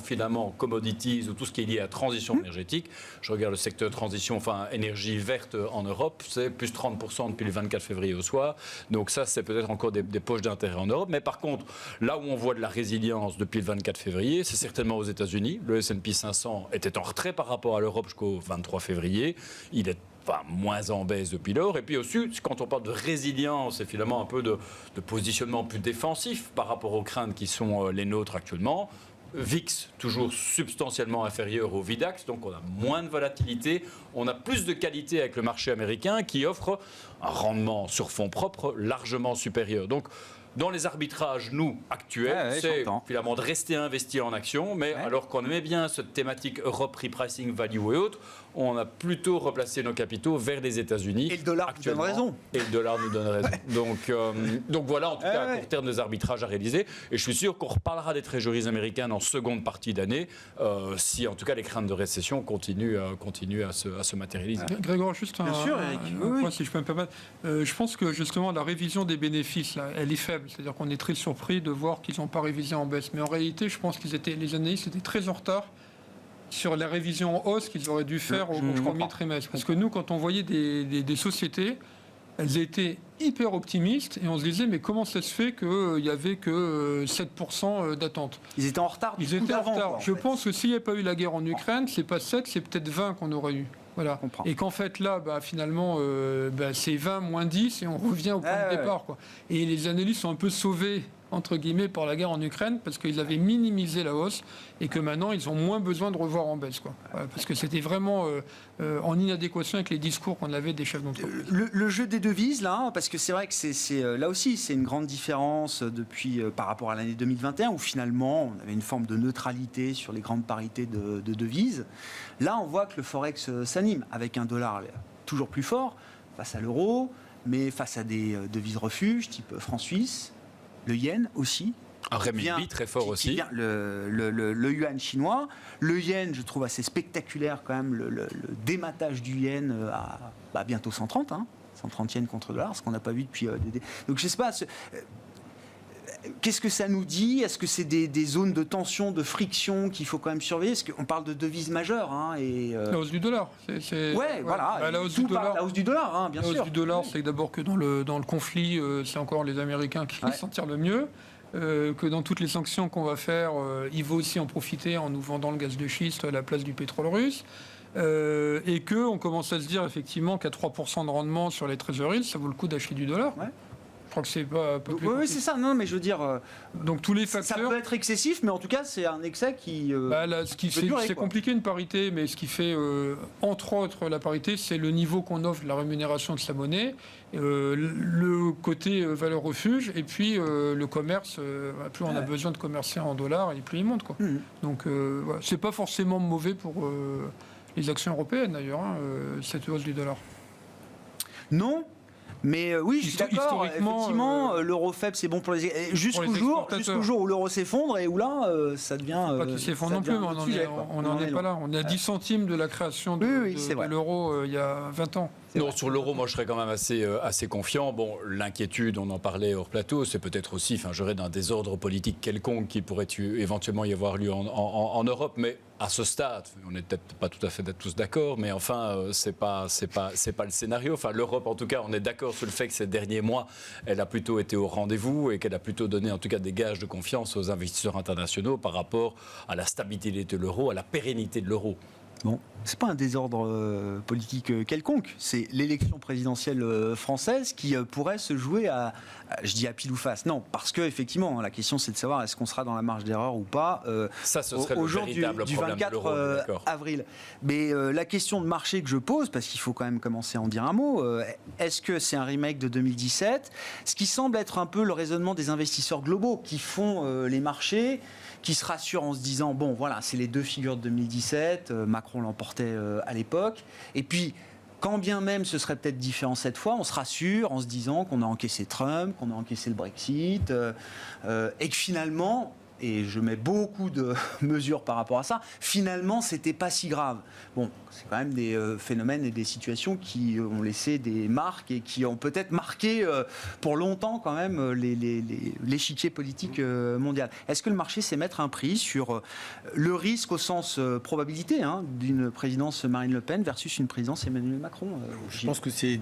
finalement commodities ou tout ce qui est lié à transition énergétique. Je regarde le secteur transition, enfin énergie verte en Europe, c'est plus 30% depuis le 24 février au soir. Donc ça, c'est peut-être encore des poches d'intérêt en Europe. Mais par contre, là où on voit de la résilience depuis le 24 février, c'est certainement aux États-Unis. Le S&P 500 était en retrait par rapport à l'Europe jusqu'au 23 février. Il est moins en baisse depuis lors. Et puis aussi, quand on parle de résilience et finalement un peu de positionnement plus défensif par rapport aux craintes qui sont les nôtres actuellement, VIX toujours substantiellement inférieur au VIDAX, donc on a moins de volatilité, on a plus de qualité avec le marché américain qui offre un rendement sur fonds propres largement supérieur. Donc, dans les arbitrages, nous, actuels, c'est finalement de rester investi en actions, mais alors qu'on aimait bien cette thématique Europe, repricing, value et autres, on a plutôt replacé nos capitaux vers les États-Unis. Et le dollar nous donne raison. Et le dollar nous donne raison. Donc voilà, en tout cas, à court terme, des arbitrages à réaliser. Et je suis sûr qu'on reparlera des trésoreries américaines en seconde partie d'année, si en tout cas les craintes de récession continuent à se matérialiser. Grégoire, juste un point, si je peux me permettre. Je pense que justement la révision des bénéfices, là, elle est faible. C'est-à-dire qu'on est très surpris de voir qu'ils n'ont pas révisé en baisse. Mais en réalité, je pense les analystes étaient très en retard sur la révision en hausse qu'ils auraient dû faire au premier trimestre. Parce que nous, quand on voyait des sociétés, elles étaient hyper optimistes et on se disait mais comment ça se fait qu'il n'y avait que 7% d'attente. Ils étaient en retard. Ils étaient en retard. Je pense que s'il n'y avait pas eu la guerre en Ukraine, c'est pas 7, c'est peut-être 20 qu'on aurait eu. Voilà. Et qu'en fait là, finalement, c'est 20 moins 10 et on revient au point de départ. Quoi. Et les analystes sont un peu sauvés entre guillemets par la guerre en Ukraine parce qu'ils avaient minimisé la hausse et que maintenant ils ont moins besoin de revoir en baisse. Quoi. Voilà, parce que c'était vraiment en inadéquation avec les discours qu'on avait des chefs d'entreprise. Le jeu des devises, là, parce que c'est vrai que c'est là aussi c'est une grande différence depuis par rapport à l'année 2021 où finalement on avait une forme de neutralité sur les grandes parités de devises. Là, on voit que le Forex s'anime avec un dollar toujours plus fort face à l'euro, mais face à des devises refuges type franc-suisse. Le yen aussi. Un renminbi très fort aussi. Le yuan chinois. Le yen, je trouve assez spectaculaire quand même, le dématage du yen à bientôt 130. 130 yens contre dollar, ce qu'on n'a pas vu depuis... Donc je ne sais pas... Qu'est-ce que ça nous dit? Est-ce que c'est des zones de tension, de friction qu'il faut quand même surveiller? Parce qu'on parle de devises majeures. La hausse du dollar. Voilà. La hausse du dollar, bien sûr. La hausse du dollar, c'est d'abord que dans le conflit, c'est encore les Américains qui s'en tirent le mieux. Que dans toutes les sanctions qu'on va faire, il faut aussi en profiter en nous vendant le gaz de schiste à la place du pétrole russe. Et qu'on commence à se dire effectivement qu'à 3% de rendement sur les trésoreries, ça vaut le coup d'acheter du dollar. Je crois que c'est pas plus oui, c'est ça. Non, mais je veux dire. Donc tous les facteurs. Ça peut être excessif, mais en tout cas, c'est un excès qui. C'est compliqué une parité, mais ce qui fait, entre autres, la parité, c'est le niveau qu'on offre de la rémunération de sa monnaie, le côté valeur refuge, et puis le commerce. Plus on a besoin de commercer en dollars, et plus il monte, quoi. Donc, c'est pas forcément mauvais pour les actions européennes, d'ailleurs, cette hausse du dollar. Non. Mais oui, je suis d'accord. Effectivement, l'euro faible, c'est bon pour les... Jusqu'au jour où l'euro s'effondre et où là, ça devient... Pas qu'il s'effondre non plus, mais on n'en est pas là. On est à 10 centimes de la création de l'euro il y a 20 ans. Non, sur l'euro, moi, je serais quand même assez confiant. Bon, l'inquiétude, on en parlait hors plateau, c'est peut-être aussi, j'aurais d'un désordre politique quelconque qui pourrait éventuellement y avoir lieu en Europe, mais à ce stade, on n'est peut-être pas tout à fait tous d'accord, mais enfin, c'est pas le scénario. L'Europe, en tout cas, on est d'accord sur le fait que ces derniers mois, elle a plutôt été au rendez-vous et qu'elle a plutôt donné, en tout cas, des gages de confiance aux investisseurs internationaux par rapport à la stabilité de l'euro, à la pérennité de l'euro. Bon, c'est pas un désordre politique quelconque, c'est l'élection présidentielle française qui pourrait se jouer je dis à pile ou face. Non, parce que effectivement, la question c'est de savoir est-ce qu'on sera dans la marge d'erreur ou pas Ça, ce serait au le jour véritable du problème de 24 l'euro, d'accord. avril. Mais la question de marché que je pose, parce qu'il faut quand même commencer à en dire un mot, est-ce que c'est un remake de 2017 ? Ce qui semble être un peu le raisonnement des investisseurs globaux qui font les marchés, qui se rassurent en se disant, bon voilà, c'est les deux figures de 2017, Macron l'emportait à l'époque, et puis quand bien même ce serait peut-être différent cette fois, on se rassure en se disant qu'on a encaissé Trump, qu'on a encaissé le Brexit, et que finalement, et je mets beaucoup de mesures par rapport à ça, finalement c'était pas si grave. Bon, c'est quand même des phénomènes et des situations qui ont laissé des marques et qui ont peut-être marqué pour longtemps quand même l'échiquier politique mondial. Est-ce que le marché sait mettre un prix sur le risque au sens probabilité d'une présidence Marine Le Pen versus une présidence Emmanuel Macron Je pense que c'est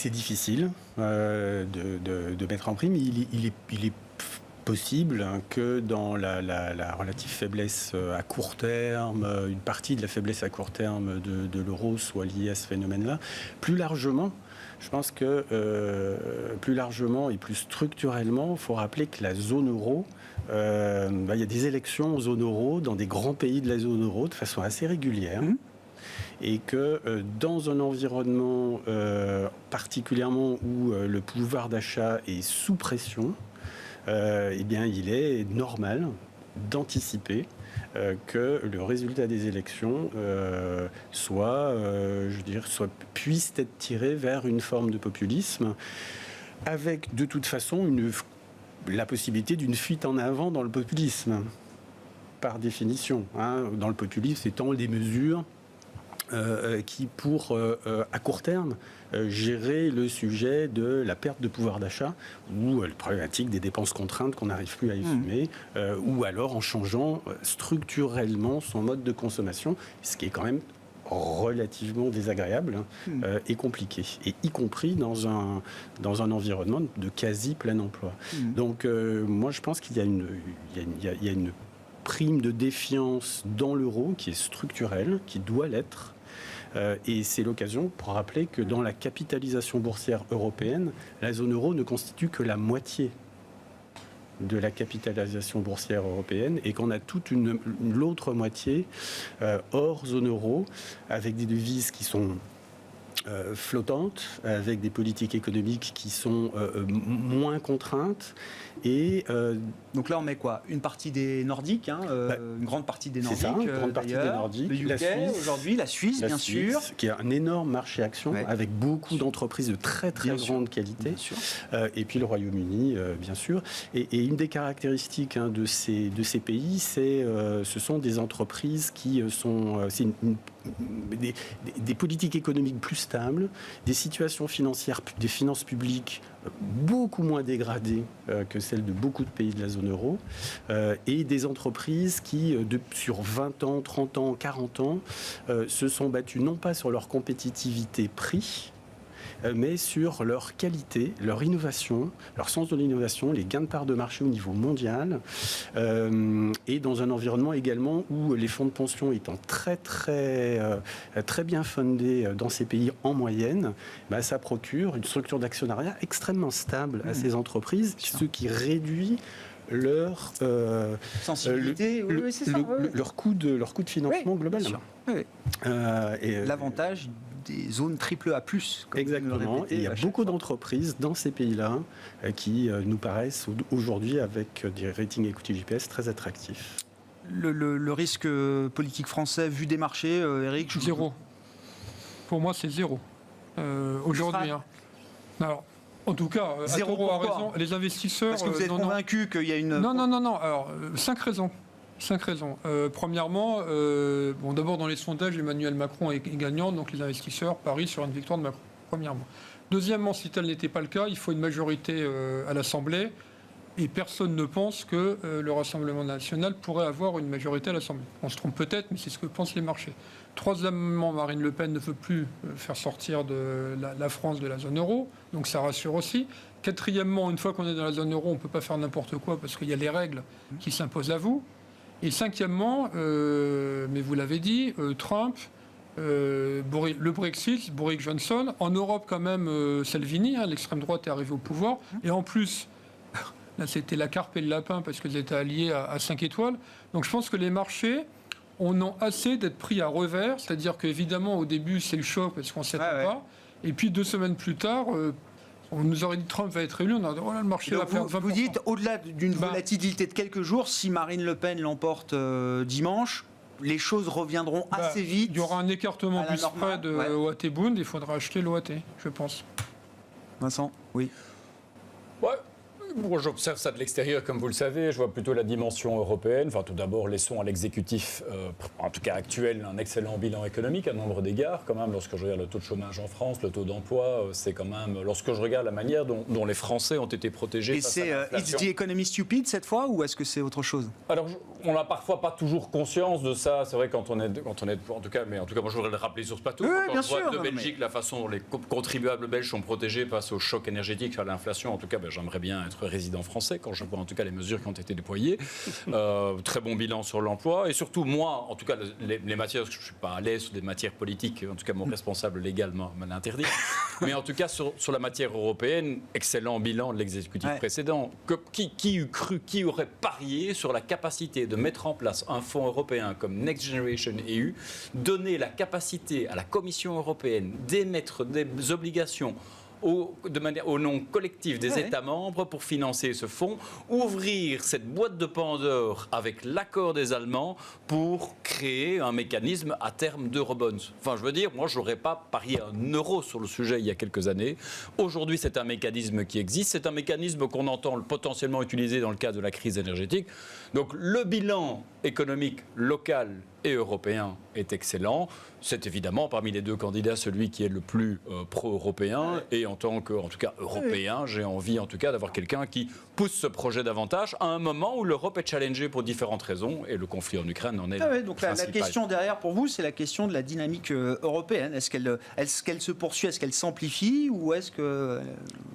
difficile de mettre en prix, mais il est possible que dans la relative faiblesse à court terme, une partie de la faiblesse à court terme de l'euro soit liée à ce phénomène-là. Plus largement, je pense que plus largement et plus structurellement, il faut rappeler que la zone euro, il y a des élections en zone euro dans des grands pays de la zone euro de façon assez régulière. Et que dans un environnement particulièrement où le pouvoir d'achat est sous pression, eh bien, il est normal d'anticiper que le résultat des élections puisse être tiré vers une forme de populisme, avec de toute façon la possibilité d'une fuite en avant dans le populisme, par définition. Dans le populisme, étant des mesures qui, à court terme, gérer le sujet de la perte de pouvoir d'achat ou la problématique des dépenses contraintes qu'on n'arrive plus à assumer, ou alors en changeant structurellement son mode de consommation, ce qui est quand même relativement désagréable et compliqué, et y compris dans un environnement de quasi plein emploi. Donc moi je pense qu'il y a une prime de défiance dans l'euro qui est structurelle, qui doit l'être. Et c'est l'occasion pour rappeler que dans la capitalisation boursière européenne, la zone euro ne constitue que la moitié de la capitalisation boursière européenne et qu'on a toute l'autre moitié hors zone euro, avec des devises qui sont flottantes, avec des politiques économiques qui sont moins contraintes. Et donc là, on met quoi ? Une partie des Nordiques, une grande partie des Nordiques, c'est ça, une grande partie des Nordiques, le UK, la Suisse, aujourd'hui, la Suisse, bien sûr, qui est un énorme marché action, avec beaucoup d'entreprises de très très grande qualité, et puis le Royaume-Uni, bien sûr. Et une des caractéristiques de ces pays, ce sont des entreprises qui sont des politiques économiques plus stables, des situations financières, des finances publiques beaucoup moins dégradées que celles de beaucoup de pays de la zone euro, et des entreprises qui, sur 20 ans, 30 ans, 40 ans, se sont battues non pas sur leur compétitivité prix, mais sur leur qualité, leur innovation, leur sens de l'innovation, les gains de part de marché au niveau mondial, et dans un environnement également où les fonds de pension étant très bien fundés dans ces pays en moyenne, ça procure une structure d'actionnariat extrêmement stable à ces entreprises, ce qui réduit leur sensibilité, leur coût de financement global. L'avantage des zones AAA+. Exactement. Et il y a beaucoup d'entreprises dans ces pays-là qui nous paraissent aujourd'hui avec des ratings equity GPS très attractifs. Le risque politique français vu des marchés, Eric ? Zéro. Pour moi, c'est zéro. Aujourd'hui. Alors, en tout cas, Attoro a raison. Les investisseurs... Parce que vous êtes convaincu qu'il y a une... Non. Alors, 5 raisons. 5 raisons. Premièrement, d'abord dans les sondages, Emmanuel Macron est gagnant, donc les investisseurs parient sur une victoire de Macron, premièrement. Deuxièmement, si tel n'était pas le cas, il faut une majorité à l'Assemblée, et personne ne pense que le Rassemblement national pourrait avoir une majorité à l'Assemblée. On se trompe peut-être, mais c'est ce que pensent les marchés. Troisièmement, Marine Le Pen ne veut plus faire sortir la France de la zone euro, donc ça rassure aussi. Quatrièmement, une fois qu'on est dans la zone euro, on ne peut pas faire n'importe quoi, parce qu'il y a les règles qui s'imposent à vous. Et cinquièmement, mais vous l'avez dit, Trump, le Brexit, Boris Johnson, en Europe quand même, Salvini, l'extrême droite est arrivée au pouvoir, et en plus, là c'était la carpe et le lapin parce qu'ils étaient alliés à 5 étoiles, donc je pense que les marchés on a assez d'être pris à revers, c'est-à-dire qu'évidemment au début c'est le choc parce qu'on ne s'y attend pas, et puis 2 semaines plus tard, on nous aurait dit Trump va être élu, on a dit oh là, le marché va faire 20%. Vous dites, au-delà d'une volatilité de quelques jours, si Marine Le Pen l'emporte dimanche, les choses reviendront assez vite. Il y aura un écartement du spread OAT-Bund, il faudra acheter l'OAT, je pense. Vincent, oui. Ouais. Moi, j'observe ça de l'extérieur, comme vous le savez. Je vois plutôt la dimension européenne. Enfin, tout d'abord, laissons à l'exécutif, en tout cas actuel, un excellent bilan économique à nombre d'égards. Quand même, lorsque je regarde le taux de chômage en France, le taux d'emploi, c'est quand même... Lorsque je regarde la manière dont les Français ont été protégés et face à l'inflation... Et c'est It's the economy stupid cette fois, ou est-ce que c'est autre chose? Alors, on n'a parfois pas toujours conscience de ça. C'est vrai quand on est... En tout cas, moi, je voudrais le rappeler sur ce plateau. Oui, quand bien on voit sûr, de Belgique, la façon dont les contribuables belges sont protégés face au choc énergétique, à l'inflation, en tout cas, j'aimerais bien être résident français quand je vois en tout cas les mesures qui ont été déployées. Très bon bilan sur l'emploi. Et surtout, moi, en tout cas, les matières, parce que je ne suis pas à l'aise sur des matières politiques, en tout cas, mon responsable légal me l'interdit. Mais en tout cas, sur la matière européenne, excellent bilan de l'exécutif précédent. Qui eût cru, qui aurait parié sur la capacité de mettre en place un fonds européen comme Next Generation EU, donner la capacité à la Commission européenne d'émettre des obligations au nom collectif des États membres pour financer ce fonds, ouvrir cette boîte de Pandore avec l'accord des Allemands pour créer un mécanisme à terme d'eurobonds. Enfin, je veux dire, moi, je n'aurais pas parié un euro sur le sujet il y a quelques années. Aujourd'hui, c'est un mécanisme qui existe. C'est un mécanisme qu'on entend potentiellement utiliser dans le cadre de la crise énergétique. Donc, le bilan économique local et européen est excellent. C'est évidemment parmi les deux candidats celui qui est le plus pro-européen. Et en tant que, en tout cas, européen, j'ai envie en tout cas d'avoir quelqu'un qui pousse ce projet davantage à un moment où l'Europe est challengée pour différentes raisons et le conflit en Ukraine en est donc la question derrière pour vous, c'est la question de la dynamique européenne. Est-ce qu'elle se poursuit, est-ce qu'elle s'amplifie ou est-ce que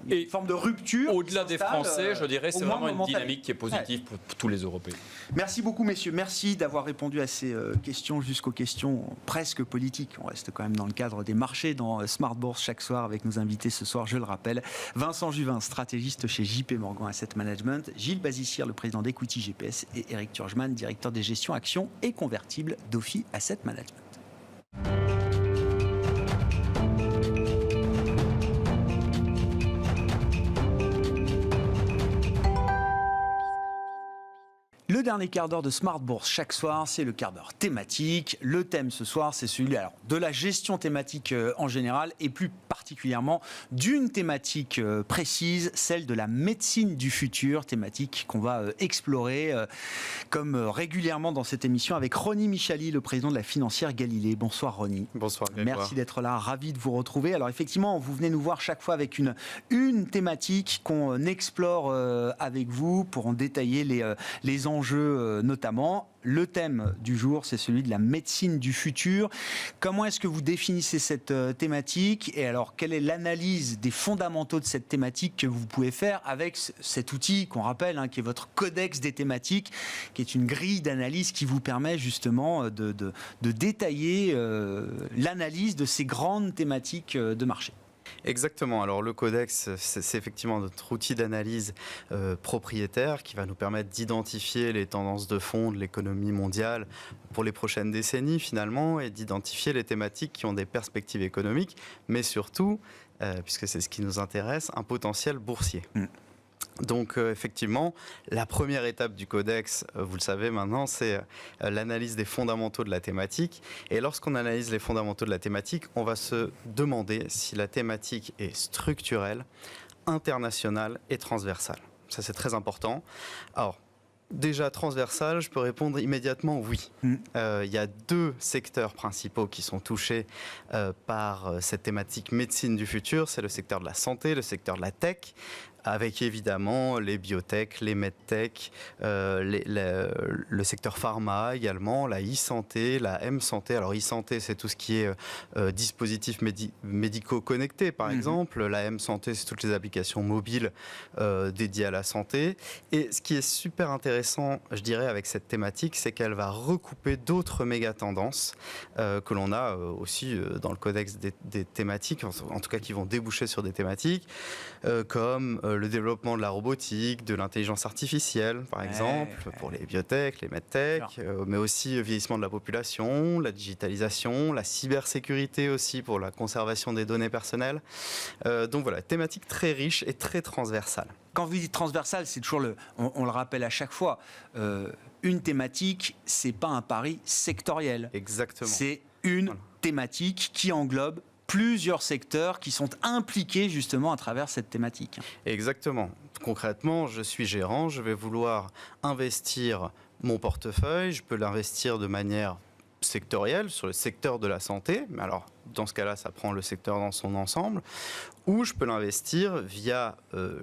y a une forme de rupture au-delà des Français, je dirais, c'est vraiment une dynamique qui est positive pour tous les Européens. Merci beaucoup, messieurs. Merci d'avoir répondu à ces questions jusqu'aux questions presque politiques. On reste quand même dans le cadre des marchés dans Smart Bourse chaque soir avec nos invités ce soir, je le rappelle. Vincent Juvin, stratégiste chez JP Morgan Asset Management, Gilles Bazissière, le président d'Equity GPS et Eric Turgeman, directeur des gestions actions et convertibles d'Ophi Asset Management. Le dernier quart d'heure de Smart Bourse chaque soir, c'est le quart d'heure thématique. Le thème ce soir, c'est celui de la gestion thématique en général et plus particulièrement d'une thématique précise, celle de la médecine du futur, thématique qu'on va explorer comme régulièrement dans cette émission avec Ronnie Michali, le président de la financière Galilée. Bonsoir Ronnie. Bonsoir. Merci d'être là, ravi de vous retrouver. Alors effectivement, vous venez nous voir chaque fois avec une thématique qu'on explore avec vous pour en détailler les enjeux notamment. Le thème du jour, c'est celui de la médecine du futur. Comment est-ce que vous définissez cette thématique? Et alors, quelle est l'analyse des fondamentaux de cette thématique que vous pouvez faire avec cet outil qu'on rappelle, qui est votre codex des thématiques, qui est une grille d'analyse qui vous permet justement de détailler l'analyse de ces grandes thématiques de marché? Exactement. Alors le codex, c'est effectivement notre outil d'analyse propriétaire qui va nous permettre d'identifier les tendances de fond de l'économie mondiale pour les prochaines décennies finalement et d'identifier les thématiques qui ont des perspectives économiques, mais surtout, puisque c'est ce qui nous intéresse, un potentiel boursier. Donc effectivement, la première étape du codex, vous le savez maintenant, c'est l'analyse des fondamentaux de la thématique. Et lorsqu'on analyse les fondamentaux de la thématique, on va se demander si la thématique est structurelle, internationale et transversale. Ça, c'est très important. Alors, déjà transversale, je peux répondre immédiatement oui. Il y a deux secteurs principaux qui sont touchés par cette thématique médecine du futur. C'est le secteur de la santé, le secteur de la tech. avec évidemment les biotech, les medtech, le secteur pharma également, la e-santé, la M-santé. Alors e-santé, c'est tout ce qui est dispositifs médicaux connectés, par exemple. La M-santé, c'est toutes les applications mobiles dédiées à la santé. Et ce qui est super intéressant, je dirais, avec cette thématique, c'est qu'elle va recouper d'autres méga-tendances que l'on a aussi dans le codex des thématiques, en tout cas qui vont déboucher sur des thématiques, comme le développement de la robotique, de l'intelligence artificielle, par exemple, pour les biotech, les medtech, mais aussi vieillissement de la population, la digitalisation, la cybersécurité aussi pour la conservation des données personnelles. Donc voilà, thématique très riche et très transversale. Quand vous dites transversal, c'est toujours on le rappelle à chaque fois, une thématique, c'est pas un pari sectoriel. Exactement. C'est une thématique qui englobe plusieurs secteurs qui sont impliqués justement à travers cette thématique. Exactement. Concrètement, je suis gérant, je vais vouloir investir mon portefeuille, je peux l'investir de manière sectorielle sur le secteur de la santé, mais alors dans ce cas-là, ça prend le secteur dans son ensemble, ou je peux l'investir via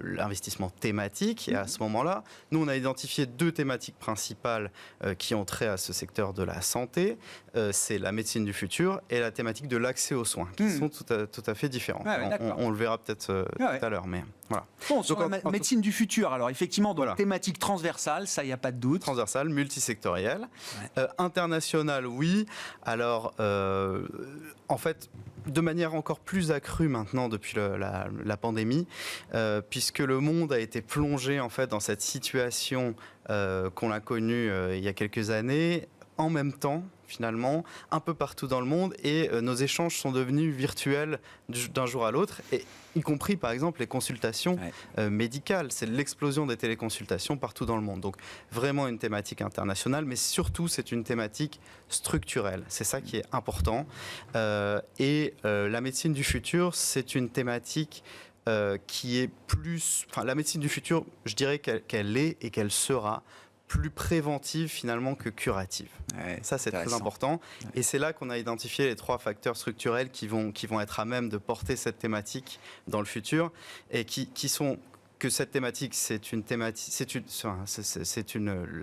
l'investissement thématique. Et à ce moment-là, nous, on a identifié 2 thématiques principales qui ont trait à ce secteur de la santé. C'est la médecine du futur et la thématique de l'accès aux soins, qui sont tout à fait différentes. On le verra peut-être tout à l'heure, mais voilà. Bon, sur la médecine du futur, alors effectivement, donc, thématique transversale, ça, il n'y a pas de doute. Transversale, multisectorielle. Internationale, oui. Alors, en fait, de manière encore plus accrue maintenant depuis la pandémie, puisque le monde a été plongé en fait dans cette situation qu'on a connue il y a quelques années, en même temps finalement, un peu partout dans le monde, et nos échanges sont devenus virtuels d'un jour à l'autre, et y compris par exemple les consultations médicales. C'est l'explosion des téléconsultations partout dans le monde. Donc vraiment une thématique internationale, mais surtout c'est une thématique structurelle. C'est ça qui est important. Et la médecine du futur, c'est une thématique qui est plus... Enfin, la médecine du futur, je dirais qu'elle est et qu'elle sera plus préventive finalement que curative. Ça, c'est très important. Et c'est là qu'on a identifié les 3 facteurs structurels qui vont être à même de porter cette thématique dans le futur, et qui sont que cette thématique,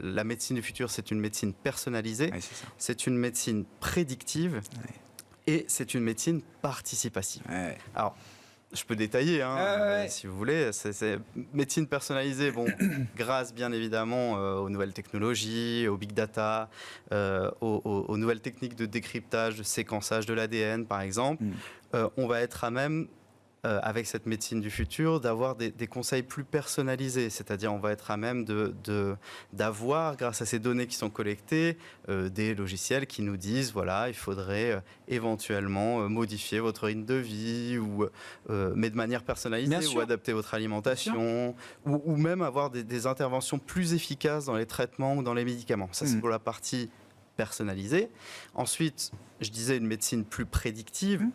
la médecine du futur, c'est une médecine personnalisée, c'est une médecine prédictive, et c'est une médecine participative. Alors, je peux détailler, si vous voulez. C'est médecine personnalisée, bon, grâce bien évidemment aux nouvelles technologies, au big data, aux nouvelles techniques de décryptage, de séquençage de l'ADN, par exemple. On va être à même, avec cette médecine du futur, d'avoir des conseils plus personnalisés. C'est-à-dire, on va être à même d'avoir, grâce à ces données qui sont collectées, des logiciels qui nous disent, voilà, il faudrait éventuellement modifier votre rythme de vie, mais de manière personnalisée, ou adapter votre alimentation, ou même avoir des interventions plus efficaces dans les traitements ou dans les médicaments. Ça, c'est pour la partie personnalisée. Ensuite, je disais une médecine plus prédictive.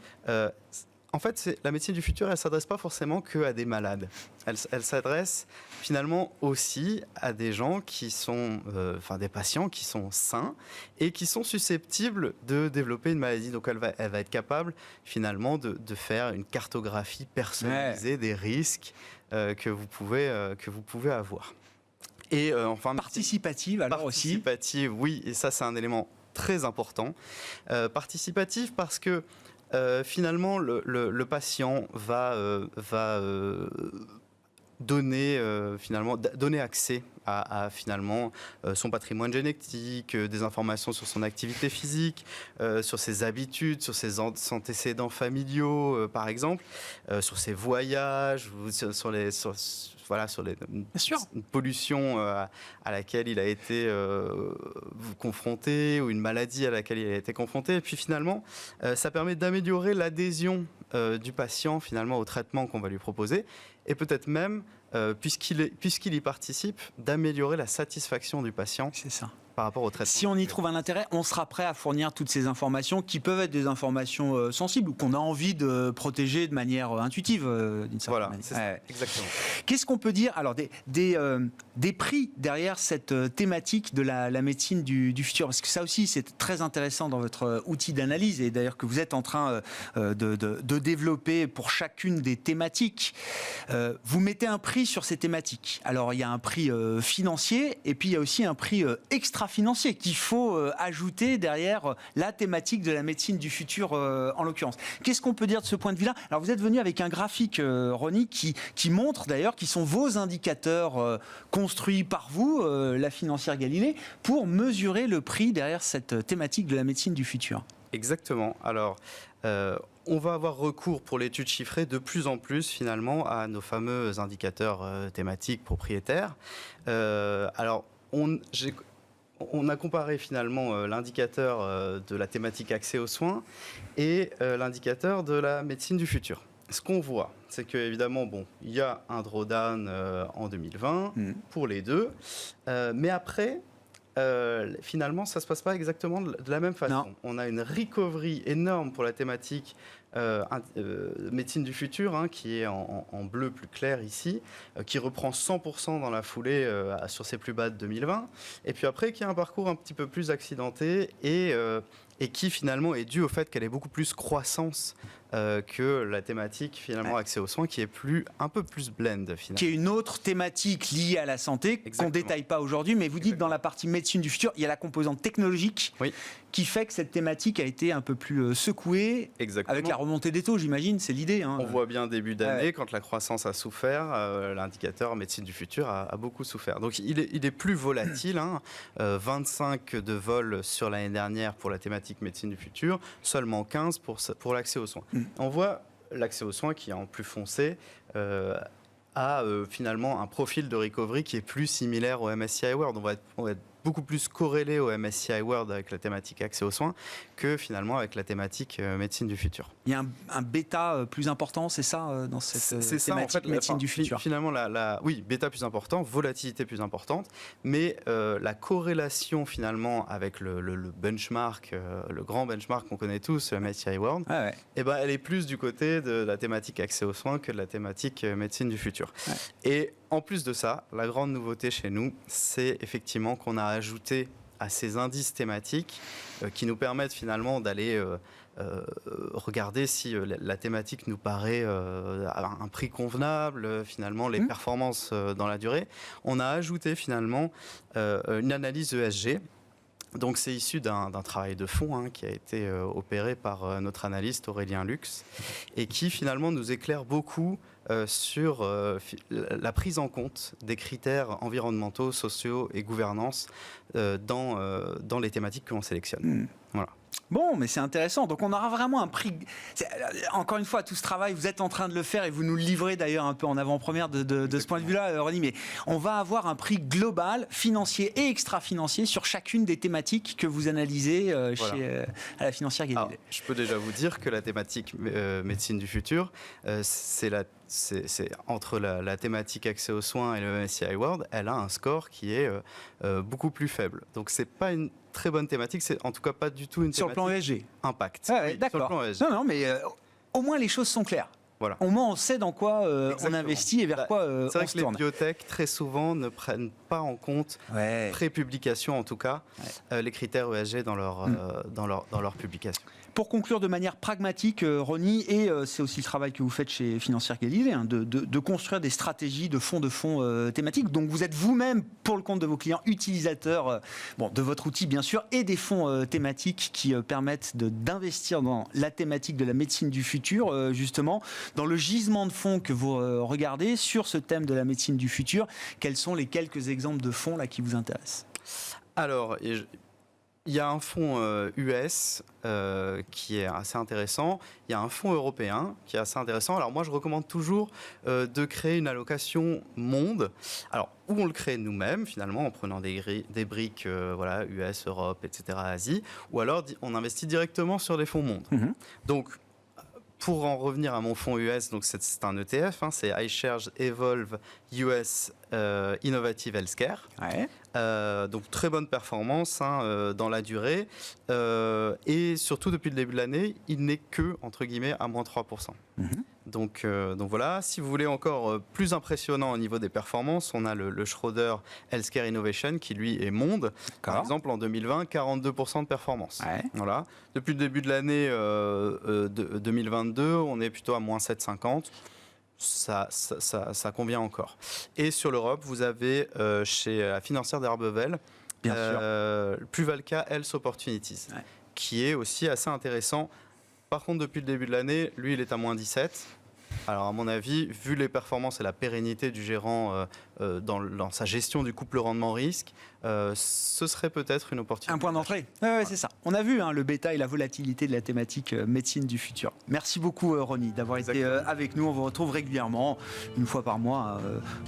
En fait, la médecine du futur, elle ne s'adresse pas forcément qu'à des malades. Elle s'adresse finalement aussi à des gens qui sont, des patients qui sont sains et qui sont susceptibles de développer une maladie. Donc elle va être capable finalement de faire une cartographie personnalisée des risques que vous pouvez avoir. Et enfin, participative alors aussi. Participative, oui, et ça c'est un élément très important. Participative parce que finalement, le patient va donner accès à finalement son patrimoine génétique, des informations sur son activité physique, sur ses habitudes, sur ses antécédents familiaux, par exemple, sur ses voyages, sur les pollutions à laquelle il a été confronté, ou une maladie à laquelle il a été confronté. Et puis finalement, ça permet d'améliorer l'adhésion du patient finalement au traitement qu'on va lui proposer, et peut-être même, puisqu'il y participe, d'améliorer la satisfaction du patient par rapport au traitement. Si on y trouve un intérêt, on sera prêt à fournir toutes ces informations qui peuvent être des informations sensibles ou qu'on a envie de protéger de manière intuitive d'une certaine Voilà, manière. c'est ça, exactement. Qu'est-ce qu'on peut dire alors des prix derrière cette thématique de la médecine du futur? Parce que ça aussi, c'est très intéressant dans votre outil d'analyse et d'ailleurs que vous êtes en train de développer pour chacune des thématiques. Vous mettez un prix sur ces thématiques. Alors, il y a un prix financier et puis il y a aussi un prix extra-financier qu'il faut ajouter derrière la thématique de la médecine du futur en l'occurrence. Qu'est-ce qu'on peut dire de ce point de vue-là? Alors, vous êtes venu avec un graphique, Ronnie, qui montre d'ailleurs qui sont vos indicateurs construits par vous, la financière Galilée, pour mesurer le prix derrière cette thématique de la médecine du futur. Exactement. Alors, on va avoir recours pour l'étude chiffrée de plus en plus finalement à nos fameux indicateurs thématiques propriétaires. Alors, on a comparé finalement l'indicateur de la thématique accès aux soins et l'indicateur de la médecine du futur. Ce qu'on voit, c'est qu'évidemment, il y a un drawdown en 2020 pour les deux, mais après, finalement, ça ne se passe pas exactement de la même façon. Non. On a une recovery énorme pour la thématique médecine du futur, qui est en bleu plus clair ici, qui reprend 100% dans la foulée sur ses plus bas de 2020, et puis après, qui a un parcours un petit peu plus accidenté et qui finalement est dû au fait qu'elle ait beaucoup plus croissance que la thématique finalement accès aux soins qui est un peu plus blend finalement. Qui est une autre thématique liée à la santé qu'on ne détaille pas aujourd'hui, mais vous dites dans la partie médecine du futur, il y a la composante technologique qui fait que cette thématique a été un peu plus secouée. Exactement. Avec la remontée des taux, j'imagine, c'est l'idée. On voit bien début d'année, quand la croissance a souffert, l'indicateur médecine du futur a beaucoup souffert. Donc il est plus volatile, 25 de vol sur l'année dernière pour la thématique médecine du futur, seulement 15 pour l'accès aux soins. On voit l'accès aux soins qui est en plus foncé a finalement un profil de recovery qui est plus similaire au MSCI World. On va être beaucoup plus corrélé au MSCI World avec la thématique accès aux soins que finalement avec la thématique médecine du futur. Il y a un bêta plus important, c'est ça, dans cette thématique médecine du futur? Finalement, oui, bêta plus important, volatilité plus importante, mais la corrélation finalement avec le benchmark, le grand benchmark qu'on connaît tous, le MSCI World, elle est plus du côté de la thématique accès aux soins que de la thématique médecine du futur. Ouais. Et en plus de ça, la grande nouveauté chez nous, c'est effectivement qu'on a ajouté à ces indices thématiques qui nous permettent finalement d'aller regarder si la thématique nous paraît à un prix convenable, finalement les performances dans la durée. On a ajouté finalement une analyse ESG. Donc c'est issu d'un travail de fond qui a été opéré par notre analyste Aurélien Lux et qui finalement nous éclaire beaucoup sur la prise en compte des critères environnementaux, sociaux et gouvernance dans les thématiques que l'on sélectionne. Voilà. Bon, mais c'est intéressant. Donc on aura vraiment un prix. Encore une fois, tout ce travail, vous êtes en train de le faire et vous nous le livrez d'ailleurs un peu en avant-première de ce point de vue-là, Ronnie. Mais on va avoir un prix global, financier et extra-financier sur chacune des thématiques que vous analysez à la financière Galilée. Alors, je peux déjà vous dire que la thématique médecine du futur, c'est entre la thématique accès aux soins et le MSCI World, elle a un score qui est beaucoup plus faible. Donc c'est pas une très bonne thématique, c'est en tout cas pas du tout une sur thématique le plan ESG. Impact. D'accord. Sur le plan ESG. Non, mais au moins les choses sont claires. Voilà. Au moins on sait dans quoi on investit et vers quoi on se tourne. C'est vrai que les biotech très souvent ne prennent pas en compte, pré-publication en tout cas, les critères ESG dans leur publication. Pour conclure de manière pragmatique, Ronnie, et c'est aussi le travail que vous faites chez Financière Galilée, de construire des stratégies de fonds thématiques. Donc vous êtes vous-même, pour le compte de vos clients, utilisateurs de votre outil bien sûr, et des fonds thématiques qui permettent d'investir dans la thématique de la médecine du futur, justement, dans le gisement de fonds que vous regardez sur ce thème de la médecine du futur. Quels sont les quelques exemples de fonds là qui vous intéressent? Alors, il y a un fonds US qui est assez intéressant. Il y a un fonds européen qui est assez intéressant. Alors moi, je recommande toujours de créer une allocation monde. Alors, où on le crée nous-mêmes, finalement, en prenant des briques US, Europe, etc., Asie. Ou alors, on investit directement sur des fonds monde. Donc, pour en revenir à mon fonds US, donc c'est un ETF, c'est iShares Evolve US Innovative Healthcare. Ouais. Donc très bonne performance dans la durée. Et surtout, depuis le début de l'année, il n'est que, entre guillemets, à moins 3%. Donc voilà, si vous voulez encore plus impressionnant au niveau des performances, on a le Schroeder Healthcare Innovation qui lui est monde. Par exemple, en 2020, 42% de performance. Ouais. Voilà. Depuis le début de l'année 2022, on est plutôt à moins 7,50. Ça convient encore. Et sur l'Europe, vous avez chez la financière d'Herbevel, Pluvalca Health Opportunities, qui est aussi assez intéressant. Par contre, depuis le début de l'année, lui, il est à moins 17. Alors, à mon avis, vu les performances et la pérennité du gérant dans sa gestion du couple rendement-risque, ce serait peut-être une opportunité. Un point d'entrée. Ouais, c'est ça. On a vu le bêta et la volatilité de la thématique médecine du futur. Merci beaucoup, Ronny, d'avoir été avec nous. On vous retrouve régulièrement, une fois par mois,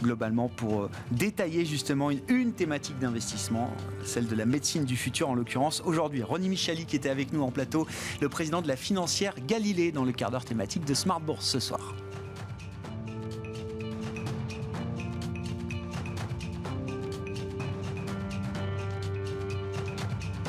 globalement, pour détailler justement une thématique d'investissement, celle de la médecine du futur en l'occurrence. Aujourd'hui, Ronny Michali qui était avec nous en plateau, le président de la financière Galilée dans le quart d'heure thématique de Smart Bourse ce soir.